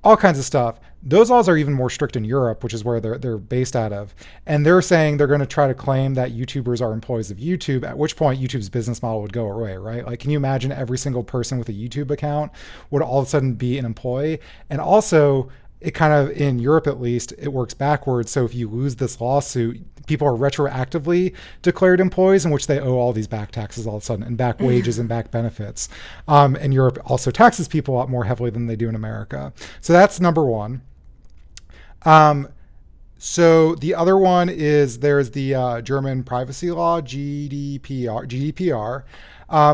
all kinds of stuff. Those laws are even more strict in Europe, which is where they're based out of. And they're saying they're going to try to claim that YouTubers are employees of YouTube, at which point YouTube's business model would go away, right? Like, can you imagine every single person with a YouTube account would all of a sudden be an employee? And also, it kind of, in Europe at least, it works backwards. So if you lose this lawsuit, people are retroactively declared employees, in which they owe all these back taxes all of a sudden, and back wages and back benefits. And Europe also taxes people a lot more heavily than they do in America. So that's number one. So the other one is there's the German privacy law, GDPR,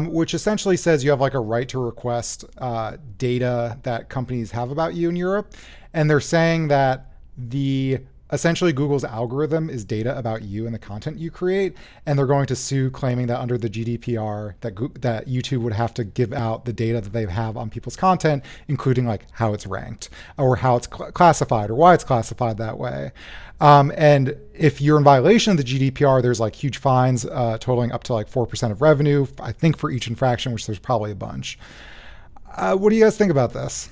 which essentially says you have like a right to request data that companies have about you in Europe. And they're saying that essentially Google's algorithm is data about you and the content you create. And they're going to sue, claiming that under the GDPR that YouTube would have to give out the data that they have on people's content, including like how it's ranked or how it's classified or why it's classified that way. And if you're in violation of the GDPR, there's like huge fines totaling up to like 4% of revenue, I think, for each infraction, which there's probably a bunch. What do you guys think about this?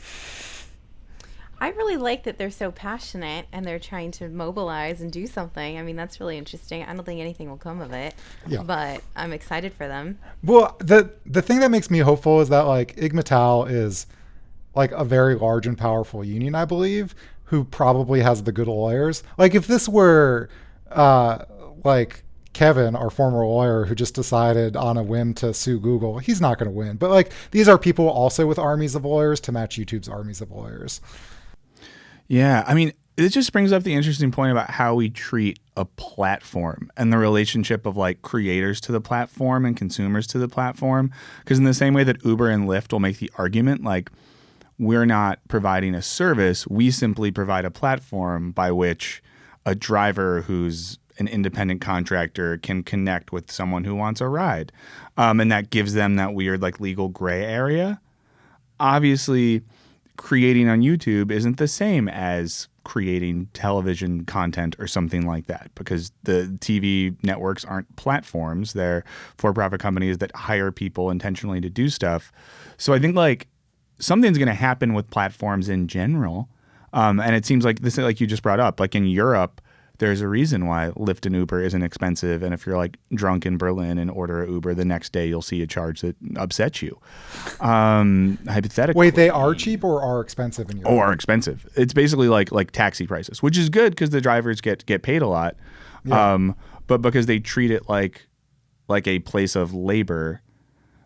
I really like that they're so passionate and they're trying to mobilize and do something. I mean, that's really interesting. I don't think anything will come of it, but I'm excited for them. Well, the thing that makes me hopeful is that like Ig Mattel is like a very large and powerful union, I believe, who probably has the good lawyers. Like if this were like Kevin, our former lawyer, who just decided on a whim to sue Google, he's not going to win. But like these are people also with armies of lawyers to match YouTube's armies of lawyers. Yeah, I mean, it just brings up the interesting point about how we treat a platform and the relationship of like creators to the platform and consumers to the platform. Because in the same way that Uber and Lyft will make the argument, like we're not providing a service, we simply provide a platform by which a driver who's an independent contractor can connect with someone who wants a ride. And that gives them that weird like legal gray area. Obviously, creating on YouTube isn't the same as creating television content or something like that, because the TV networks aren't platforms. They're for-profit companies that hire people intentionally to do stuff. So I think like something's going to happen with platforms in general. And it seems like this, like you just brought up, like in Europe, there's a reason why Lyft and Uber isn't expensive. And if you're like drunk in Berlin and order an Uber, the next day you'll see a charge that upsets you. Hypothetically. Wait, they are cheap or are expensive in Europe? Or are expensive. It's basically like taxi prices, which is good because the drivers get paid a lot. Yeah. But because they treat it like a place of labor.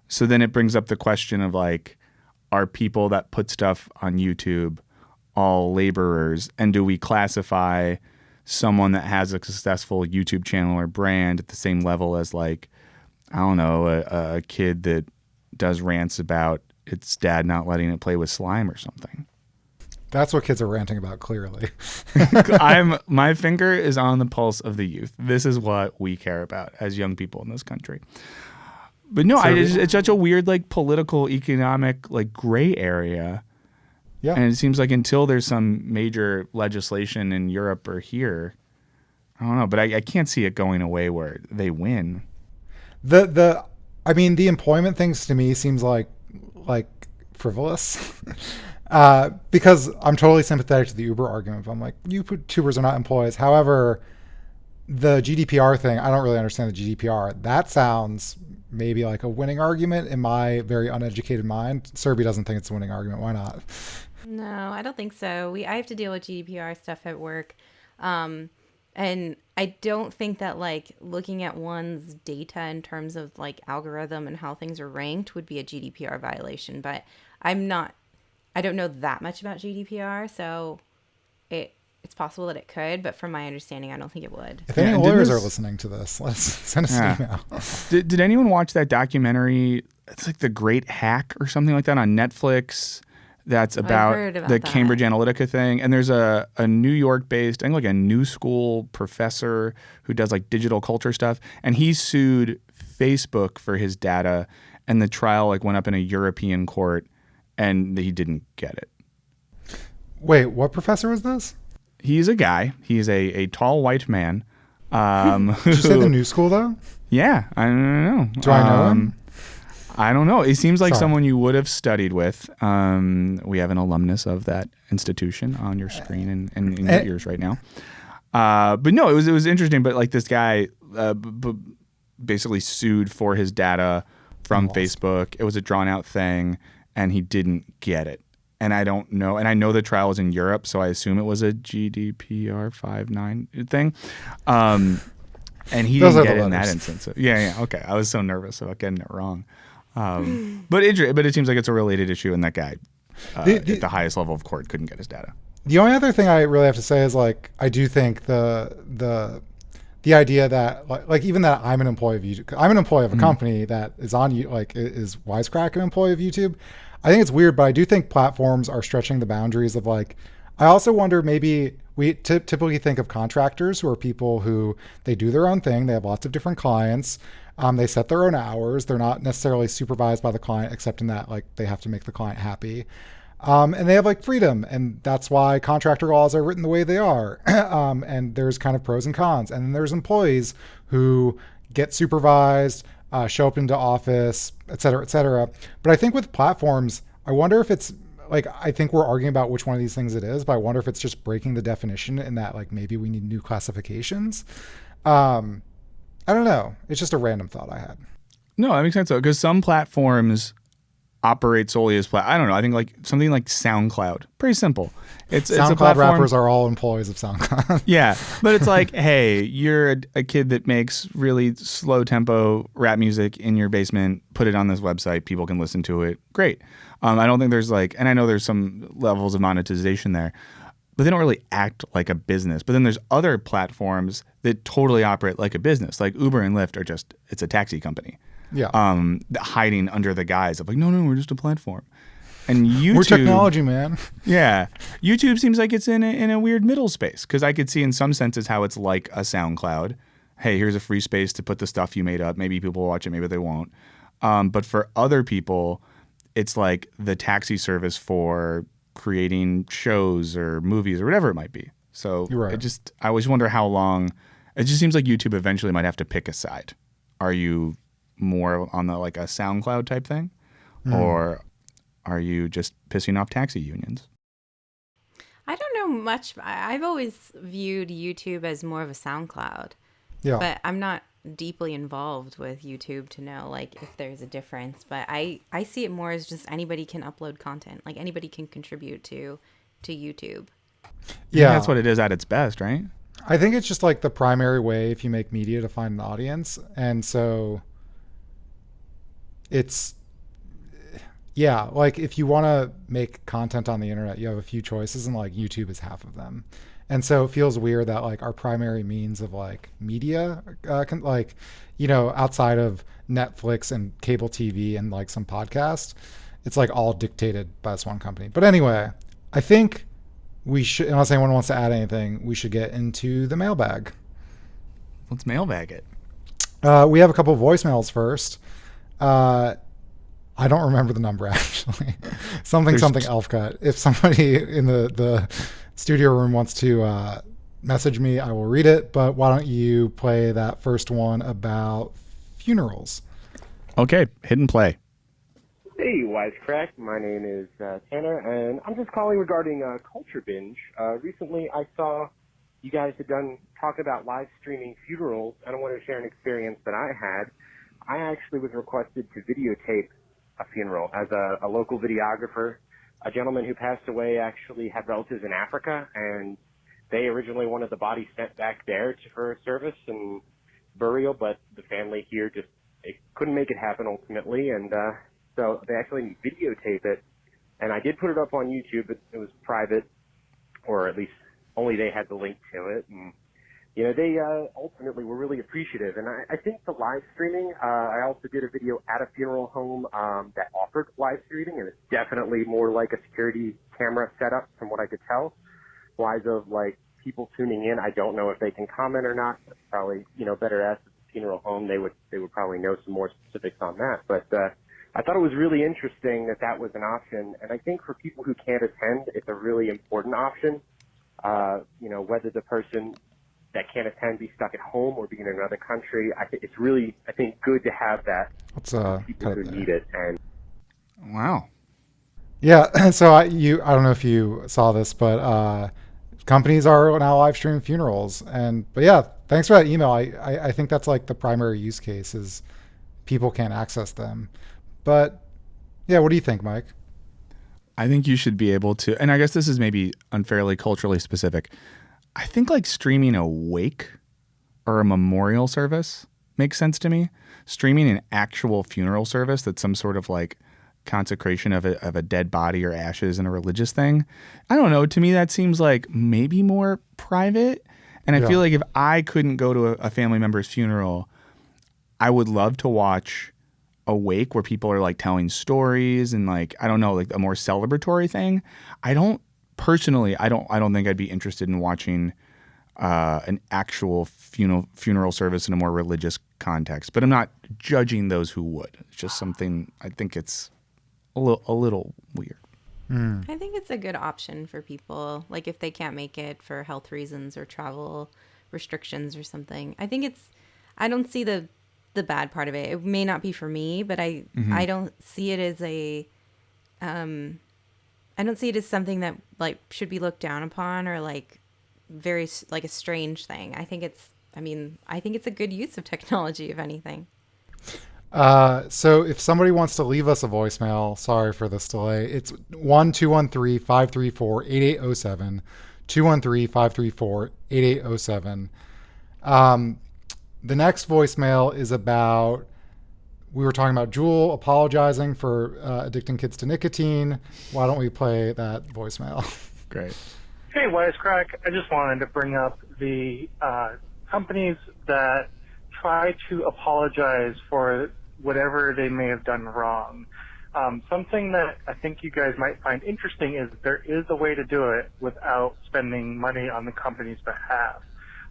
So then it brings up the question of like, are people that put stuff on YouTube all laborers? And do we classify someone that has a successful YouTube channel or brand at the same level as like, I don't know, a kid that does rants about its dad not letting it play with slime or something? That's what kids are ranting about, clearly. My finger is on the pulse of the youth. This is what we care about as young people in this country. But no, it's such a weird like political, economic, like gray area. Yeah. And it seems like until there's some major legislation in Europe or here, I don't know, but I can't see it going away where they win. I mean, the employment things to me seems like frivolous. Because I'm totally sympathetic to the Uber argument. I'm like, YouTubers are not employees. However, the GDPR thing, I don't really understand the GDPR. That sounds maybe like a winning argument in my very uneducated mind. Serby doesn't think it's a winning argument. Why not? No, I don't think so. I have to deal with GDPR stuff at work. And I don't think that like looking at one's data in terms of like algorithm and how things are ranked would be a GDPR violation. But I don't know that much about GDPR, so it's possible that it could, but from my understanding, I don't think it would. If any lawyers are listening to this, let's send us an email. Did anyone watch that documentary? It's like The Great Hack or something like that on Netflix. That's about the Cambridge Analytica thing. And there's a New York-based, I think like a new school professor who does like digital culture stuff. And he sued Facebook for his data. And the trial like went up in a European court and he didn't get it. Wait, what professor was this? He's a guy. He's a tall white man. Did you say the new school though? Yeah, I don't know. Do I know him? I don't know. It seems like someone you would have studied with. We have an alumnus of that institution on your screen and in your ears right now. But no, it was interesting. But like this guy basically sued for his data from Facebook. It was a drawn out thing, and he didn't get it. And I don't know. And I know the trial was in Europe, so I assume it was a GDPR 5.9 thing. And he didn't get it in that instance. Yeah. Okay. I was so nervous about getting it wrong. But it seems like it's a related issue, and that guy at the highest level of court couldn't get his data. The only other thing I really have to say is like I do think the idea that like even that I'm an employee of YouTube, I'm an employee of a company that is on is Wisecrack an employee of YouTube? I think it's weird, but I do think platforms are stretching the boundaries of like. I also wonder maybe we typically think of contractors who are people who they do their own thing. They have lots of different clients. They set their own hours. They're not necessarily supervised by the client, except in that like they have to make the client happy. And they have like freedom. And that's why contractor laws are written the way they are. And there's kind of pros and cons. And then there's employees who get supervised, show up into office, et cetera, et cetera. But I think with platforms, I wonder if it's like, I think we're arguing about which one of these things it is, but I wonder if it's just breaking the definition in that, like, maybe we need new classifications. I don't know. It's just a random thought I had. No, that makes sense though, because some platforms operate solely as I don't know. I think like something like SoundCloud, pretty simple. It's a SoundCloud platform. rappers are all employees of SoundCloud. Yeah, but it's like, hey, you're a kid that makes really slow tempo rap music in your basement. Put it on this website. People can listen to it. Great. I don't think there's like, and I know there's some levels of monetization there, but they don't really act like a business. But then there's other platforms that totally operate like a business. Like Uber and Lyft are just, it's a taxi company. Yeah. Hiding under the guise of like, no, we're just a platform. And YouTube, we're technology, man. Yeah. YouTube seems like it's in a weird middle space, because I could see in some senses how it's like a SoundCloud. Hey, here's a free space to put the stuff you made up. Maybe people will watch it, maybe they won't. But for other people, it's like the taxi service for creating shows or movies or whatever it might be. So You're right. I always wonder how long. It just seems like YouTube eventually might have to pick a side. Are you more on the like a SoundCloud type thing, or are you just pissing off taxi unions? I don't know much. I've always viewed YouTube as more of a SoundCloud, Yeah. but I'm not deeply involved with YouTube to know like if there's a difference. But I see it more as just anybody can upload content, like anybody can contribute to YouTube. Yeah. That's what it is at its best, right? I think it's just like the primary way if you make media to find an audience. And so it's, yeah, like if you want to make content on the internet, you have a few choices, and like YouTube is half of them. And so it feels weird that like our primary means of like media, like, you know, outside of Netflix and cable TV and like some podcast, it's like all dictated by this one company. But anyway, I think we should, unless anyone wants to add anything, we should get into the mailbag. Let's mailbag it. We have a couple of voicemails first. I don't remember the number actually. something elf cut. If somebody in the studio room wants to message me, I will read it. But why don't you play that first one about funerals? Okay, hit and play. Hey, Wisecrack. My name is Tanner, and I'm just calling regarding Culture Binge. Recently, I saw you guys had talking about live streaming funerals, and I wanted to share an experience that I had. I actually was requested to videotape a funeral as a local videographer. A gentleman who passed away actually had relatives in Africa, and they originally wanted the body sent back there for a service and burial, but the family here just couldn't make it happen ultimately, and so they actually videotape it. And I did put it up on YouTube, but it was private, or at least only they had the link to it. And you know, they ultimately were really appreciative. And I think the live streaming, I also did a video at a funeral home that offered live streaming, and it's definitely more like a security camera setup from what I could tell. Wise of like people tuning in, I don't know if they can comment or not. That's probably, you know, better ask the funeral home. They would probably know some more specifics on that. But I thought it was really interesting that was an option. And I think for people who can't attend, it's a really important option. You know, whether the person that can't attend be stuck at home or be in another country, I think it's really, good to have that for people who need it. And wow. Yeah, so I don't know if you saw this, but companies are now live streaming funerals, but yeah, thanks for that email. I think that's like the primary use case is people can't access them. But yeah, what do you think, Mike? I think you should be able to, and I guess this is maybe unfairly culturally specific. I think like streaming a wake or a memorial service makes sense to me. Streaming an actual funeral service that's some sort of like consecration of a dead body or ashes in a religious thing. I don't know. To me, that seems like maybe more private. And I feel like if I couldn't go to a family member's funeral, I would love to watch a wake where people are like telling stories and like, I don't know, like a more celebratory thing. I don't think I'd be interested in watching an actual funeral service in a more religious context. But I'm not judging those who would. It's just something I think it's a little weird. I think it's a good option for people, like if they can't make it for health reasons or travel restrictions or something. I don't see the bad part of it. It may not be for me, but I don't see it as I don't see it as something that like should be looked down upon or like very like a strange thing. I think it's a good use of technology, if anything. So if somebody wants to leave us a voicemail, sorry for this delay, it's 1-213-534-8807, 213-534-8807. The next voicemail is about, we were talking about Jewel apologizing for addicting kids to nicotine. Why don't we play that voicemail? Great. Hey, Wisecrack. I just wanted to bring up the companies that try to apologize for whatever they may have done wrong. Something that I think you guys might find interesting is there is a way to do it without spending money on the company's behalf.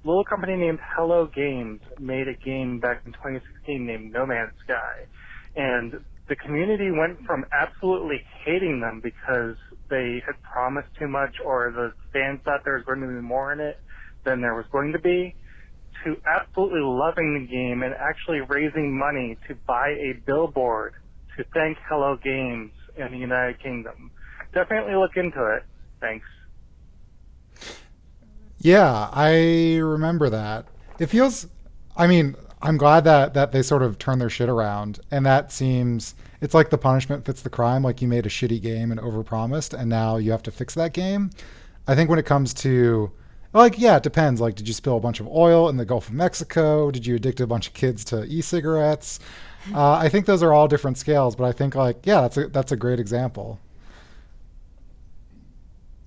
A little company named Hello Games made a game back in 2016 named No Man's Sky. And the community went from absolutely hating them because they had promised too much or the fans thought there was going to be more in it than there was going to be, to absolutely loving the game and actually raising money to buy a billboard to thank Hello Games in the United Kingdom. Definitely look into it. Thanks. Yeah, I remember that. It feels, I'm glad that they sort of turn their shit around, and that seems, it's like the punishment fits the crime. Like, you made a shitty game and overpromised, and now you have to fix that game. I think when it comes to, like, yeah, it depends. Like, did you spill a bunch of oil in the Gulf of Mexico? Did you addict a bunch of kids to e-cigarettes? I think those are all different scales, but I think, like, yeah, that's a great example.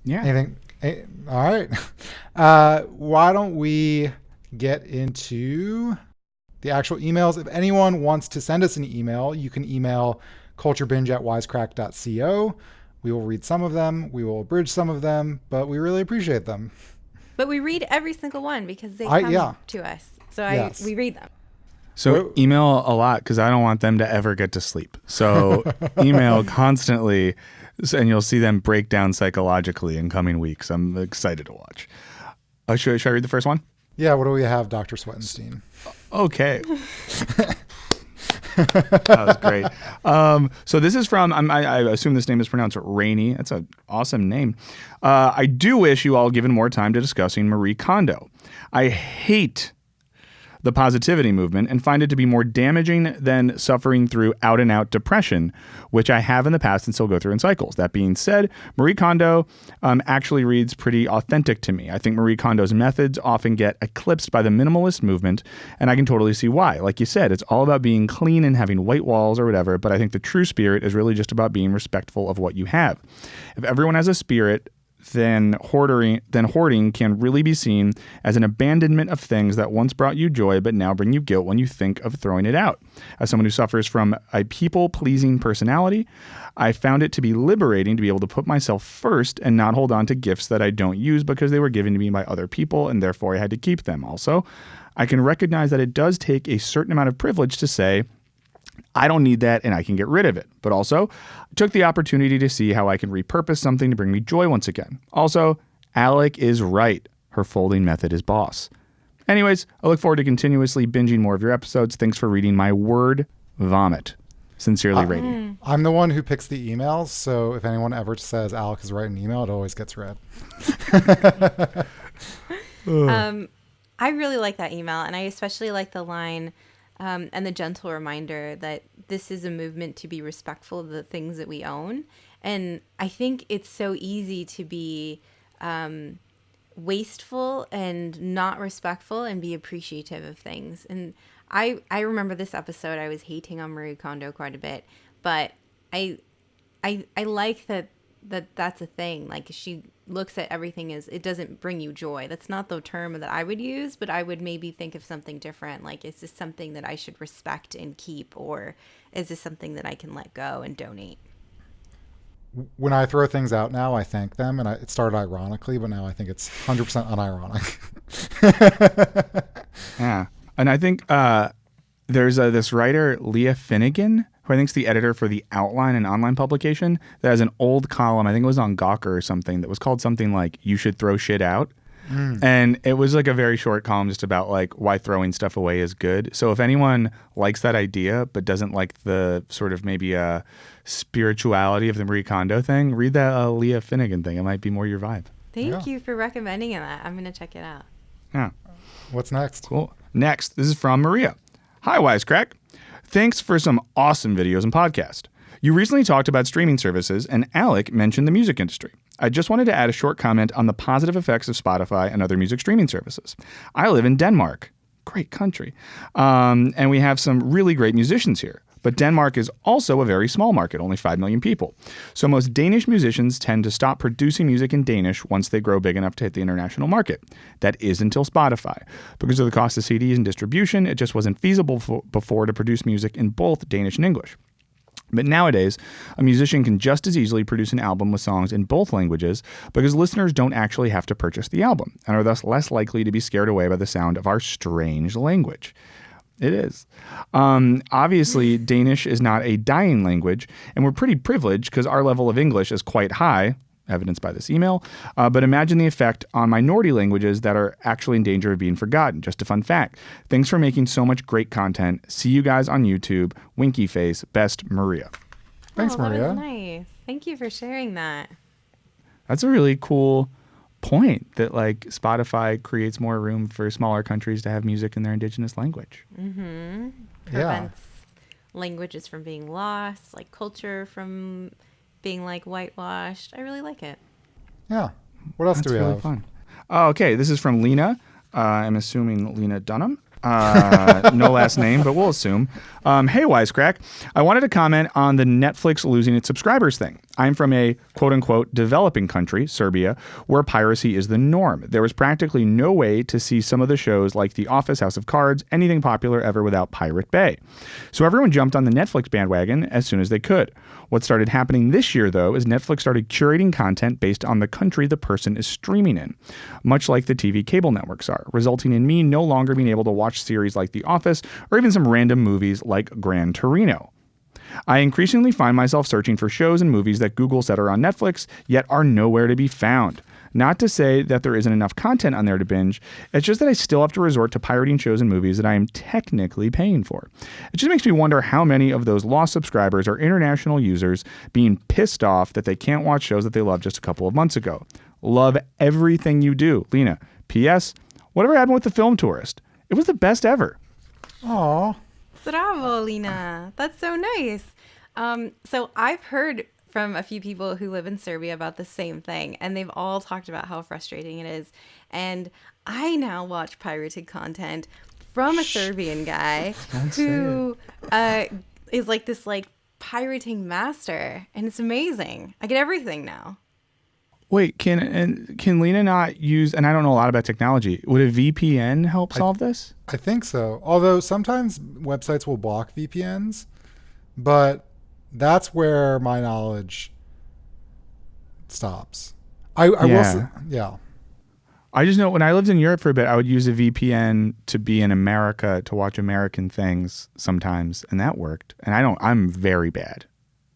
Yeah. Anything? All right. Why don't we get into the actual emails? If anyone wants to send us an email, you can email culturebinge@wisecrack.co. We will read some of them. We will abridge some of them, but we really appreciate them. But we read every single one because they come to us. So we read them. So email a lot because I don't want them to ever get to sleep. So email constantly, and you'll see them break down psychologically in coming weeks. I'm excited to watch. Should I read the first one? Yeah, what do we have, Dr. Swettenstein? Okay. That was great. So this is from, I assume this name is pronounced Rainey. That's an awesome name. I do wish you all given more time to discussing Marie Kondo. I hate the positivity movement and find it to be more damaging than suffering through out-and-out depression, which I have in the past and still go through in cycles. That being said, Marie Kondo actually reads pretty authentic to me. I think Marie Kondo's methods often get eclipsed by the minimalist movement, and I can totally see why. Like you said, it's all about being clean and having white walls or whatever, but I think the true spirit is really just about being respectful of what you have. If everyone has a spirit, then hoarding can really be seen as an abandonment of things that once brought you joy but now bring you guilt when you think of throwing it out. As someone who suffers from a people-pleasing personality, I found it to be liberating to be able to put myself first and not hold on to gifts that I don't use because they were given to me by other people and therefore I had to keep them. Also, I can recognize that it does take a certain amount of privilege to say, I don't need that and I can get rid of it. But also, I took the opportunity to see how I can repurpose something to bring me joy once again. Also, Alec is right. Her folding method is boss. Anyways, I look forward to continuously binging more of your episodes. Thanks for reading my word vomit. Sincerely, Rainey. I'm the one who picks the emails, so if anyone ever says Alec is right in an email, it always gets read. I really like that email, and I especially like the line and the gentle reminder that this is a movement to be respectful of the things that we own. And I think it's so easy to be wasteful and not respectful and be appreciative of things. And I remember this episode, I was hating on Marie Kondo quite a bit, but I like that's a thing. Like, she looks at everything as it doesn't bring you joy. That's not the term that I would use, but I would maybe think of something different. Like, is this something that I should respect and keep, or is this something that I can let go and donate? When I throw things out now, I thank them, and it started ironically, but now I think it's 100% unironic. Yeah. And I think there's this writer, Leah Finnegan, who I think is the editor for The Outline, an online publication that has an old column, I think it was on Gawker or something, that was called something like "You Should Throw Shit Out." And it was like a very short column just about like why throwing stuff away is good. So if anyone likes that idea but doesn't like the sort of maybe spirituality of the Marie Kondo thing, read that Leah Finnegan thing. It might be more your vibe. Thank you for recommending that. I'm going to check it out. Yeah. What's next? Cool. Next, this is from Maria. Hi, Wisecrack. Thanks for some awesome videos and podcast. You recently talked about streaming services, and Alec mentioned the music industry. I just wanted to add a short comment on the positive effects of Spotify and other music streaming services. I live in Denmark. Great country. And we have some really great musicians here. But Denmark is also a very small market, only 5 million people. So most Danish musicians tend to stop producing music in Danish once they grow big enough to hit the international market. That is until Spotify. Because of the cost of CDs and distribution, it just wasn't feasible before to produce music in both Danish and English. But nowadays, a musician can just as easily produce an album with songs in both languages because listeners don't actually have to purchase the album and are thus less likely to be scared away by the sound of our strange language. It is. Obviously, Danish is not a dying language, and we're pretty privileged because our level of English is quite high, evidenced by this email. But imagine the effect on minority languages that are actually in danger of being forgotten. Just a fun fact. Thanks for making so much great content. See you guys on YouTube. Winky face. Best, Maria. Thanks, Maria. That was nice. Thank you for sharing that. That's a really cool point that like Spotify creates more room for smaller countries to have music in their indigenous language. Prevents languages from being lost, like culture from being like whitewashed. I really like it. Yeah. What else do we really have? Fun. Okay, this is from Lena. I'm assuming Lena Dunham. No last name, but we'll assume. Hey, Wisecrack. I wanted to comment on the Netflix losing its subscribers thing. I'm from a quote-unquote developing country, Serbia, where piracy is the norm. There was practically no way to see some of the shows like The Office, House of Cards, anything popular ever without Pirate Bay. So everyone jumped on the Netflix bandwagon as soon as they could. What started happening this year, though, is Netflix started curating content based on the country the person is streaming in, much like the TV cable networks are, resulting in me no longer being able to watch series like The Office or even some random movies like Gran Torino. I increasingly find myself searching for shows and movies that Google said are on Netflix, yet are nowhere to be found. Not to say that there isn't enough content on there to binge, it's just that I still have to resort to pirating shows and movies that I am technically paying for. It just makes me wonder how many of those lost subscribers are international users being pissed off that they can't watch shows that they loved just a couple of months ago. Love everything you do, Lena. P.S. Whatever happened with The Film Tourist? It was the best ever. Aw. Bravo, Lena. That's so nice. So I've heard from a few people who live in Serbia about the same thing, and they've all talked about how frustrating it is. And I now watch pirated content from a Serbian guy who is like this like pirating master, and it's amazing. I get everything now. Wait, can Lena not use, and I don't know a lot about technology, would a VPN help solve this? I think so. Although sometimes websites will block VPNs, but that's where my knowledge stops. I will say, yeah. I just know when I lived in Europe for a bit, I would use a VPN to be in America to watch American things sometimes, and that worked. And I'm very bad.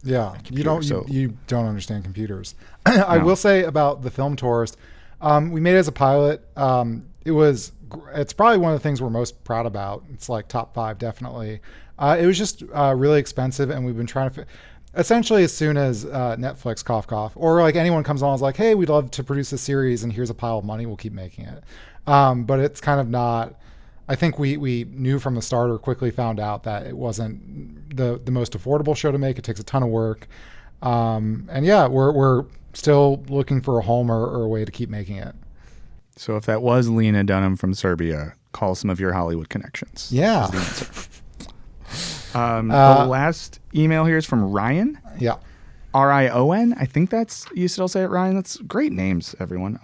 Yeah, you don't understand computers. No. I will say about The Film Tourist, we made it as a pilot. It's probably one of the things we're most proud about. It's like top 5, definitely. It was just really expensive, and we've been trying to essentially as soon as Netflix cough, or like anyone comes on, is like, hey, we'd love to produce a series, and here's a pile of money, we'll keep making it. But it's kind of not. I think we knew from the start, or quickly found out, that it wasn't the most affordable show to make. It takes a ton of work, and yeah, we're still looking for a home or a way to keep making it. So if that was Lena Dunham from Serbia, call some of your Hollywood connections. Yeah. The last email here is from Ryan. Yeah. Rion. I think that's, you still say it, Ryan? That's great names, everyone.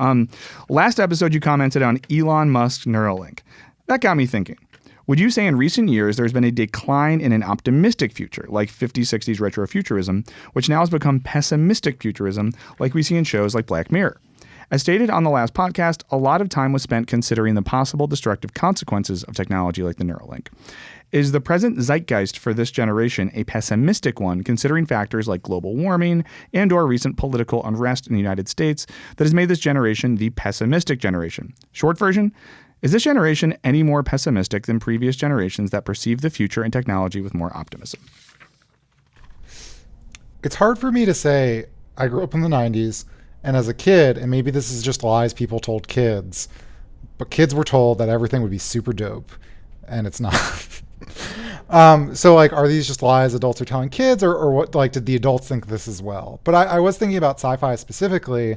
Last episode, you commented on Elon Musk's Neuralink. That got me thinking. Would you say in recent years there's been a decline in an optimistic future, like 50s, 60s retrofuturism, which now has become pessimistic futurism, like we see in shows like Black Mirror? As stated on the last podcast, a lot of time was spent considering the possible destructive consequences of technology like the Neuralink. Is the present zeitgeist for this generation a pessimistic one, considering factors like global warming and/or recent political unrest in the United States that has made this generation the pessimistic generation? Short version, is this generation any more pessimistic than previous generations that perceive the future and technology with more optimism? It's hard for me to say. I grew up in the 90s, and as a kid, and maybe this is just lies people told kids, but kids were told that everything would be super dope, and it's not. So like, are these just lies adults are telling kids, or what? Like, did the adults think this as well? But I was thinking about sci-fi specifically.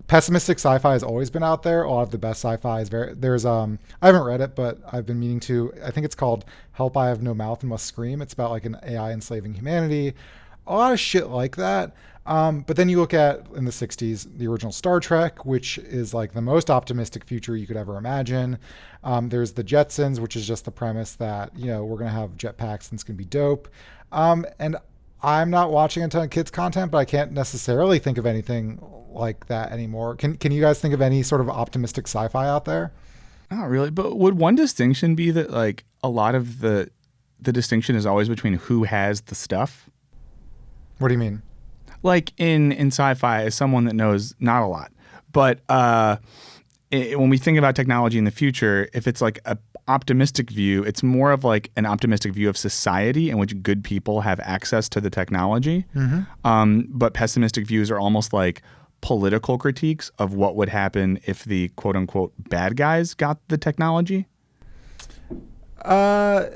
Pessimistic sci-fi has always been out there. A lot of the best sci-fi is there's I haven't read it, but I've been meaning to. I think it's called Help I Have No Mouth and Must Scream. It's about like an AI enslaving humanity. A lot of shit like that. But then you look at, in the 60s, the original Star Trek, which is like the most optimistic future you could ever imagine. There's the Jetsons, which is just the premise that, you know, we're going to have jetpacks and it's going to be dope. And I'm not watching a ton of kids content, but I can't necessarily think of anything like that anymore. Can you guys think of any sort of optimistic sci-fi out there? Not really, but would one distinction be that like a lot of the distinction is always between who has the stuff? What do you mean? Like in sci-fi, as someone that knows not a lot, but when we think about technology in the future, if it's like a optimistic view, it's more of like an optimistic view of society in which good people have access to the technology. Mm-hmm. But pessimistic views are almost like political critiques of what would happen if the quote unquote bad guys got the technology. Yeah,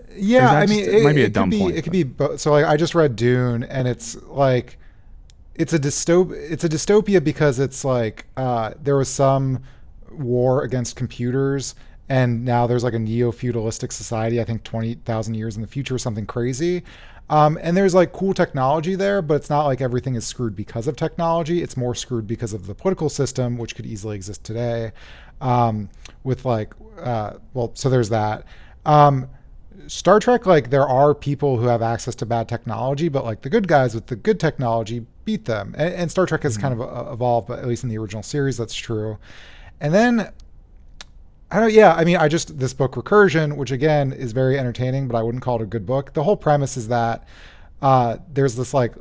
I mean, it might be a dumb point. It could be both. So like, I just read Dune, and it's like, it's a dystopia because it's like there was some war against computers, and now there's like a neo-feudalistic society, I think 20,000 years in the future, something crazy. And there's like cool technology there, but it's not like everything is screwed because of technology. It's more screwed because of the political system, which could easily exist today. With like, so there's that. Star Trek, like there are people who have access to bad technology, but like the good guys with the good technology beat them. And Star Trek has kind of evolved, but at least in the original series, that's true. And then, this book Recursion, which again is very entertaining, but I wouldn't call it a good book. The whole premise is that there's this like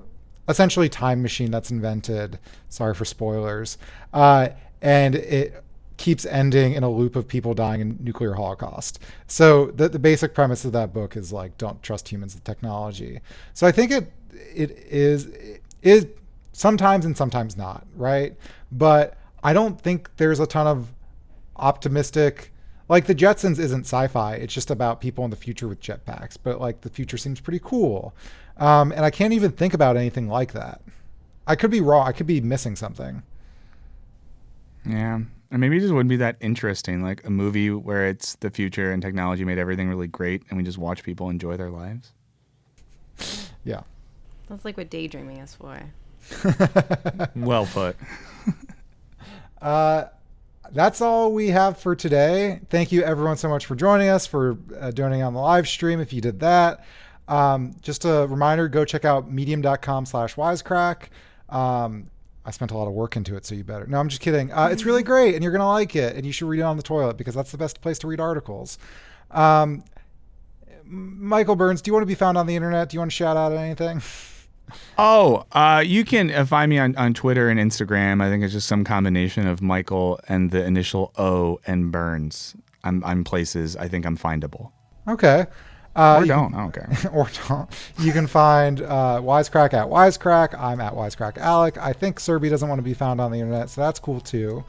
essentially time machine that's invented. Sorry for spoilers. And it keeps ending in a loop of people dying in nuclear holocaust. So the basic premise of that book is like, don't trust humans with technology. So I think it is sometimes and sometimes not, right? But I don't think there's a ton of optimistic, like the Jetsons isn't sci-fi. It's just about people in the future with jetpacks, but like the future seems pretty cool. And I can't even think about anything like that. I could be wrong. I could be missing something. Yeah. And maybe it just wouldn't be that interesting, like a movie where it's the future and technology made everything really great and we just watch people enjoy their lives. Yeah. That's like what daydreaming is for. Well put. That's all we have for today. Thank you everyone so much for joining us, for donating on the live stream if you did that. Just a reminder, go check out medium.com/wisecrack. I spent a lot of work into it, so you better. No, I'm just kidding. It's really great, and you're going to like it, and you should read it on the toilet because that's the best place to read articles. Michael Burns, do you want to be found on the internet? Do you want to shout out anything? You can find me on Twitter and Instagram. I think it's just some combination of Michael and the initial O and Burns. I'm places. I think I'm findable. Okay. I don't care. Or don't. You can find Wisecrack at Wisecrack. I'm at Wisecrack Alec. I think Serby doesn't want to be found on the internet, so that's cool too.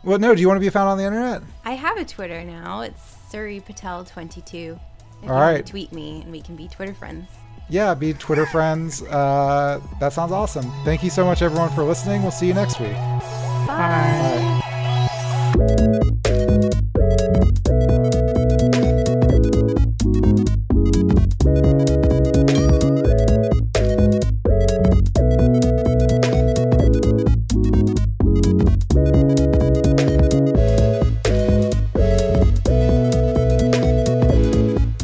Well, no, do you want to be found on the internet? I have a Twitter now. It's Surrey Patel 22. If All you right. want to tweet me and we can be Twitter friends. Yeah, be Twitter friends. That sounds awesome. Thank you so much, everyone, for listening. We'll see you next week. Bye. Bye.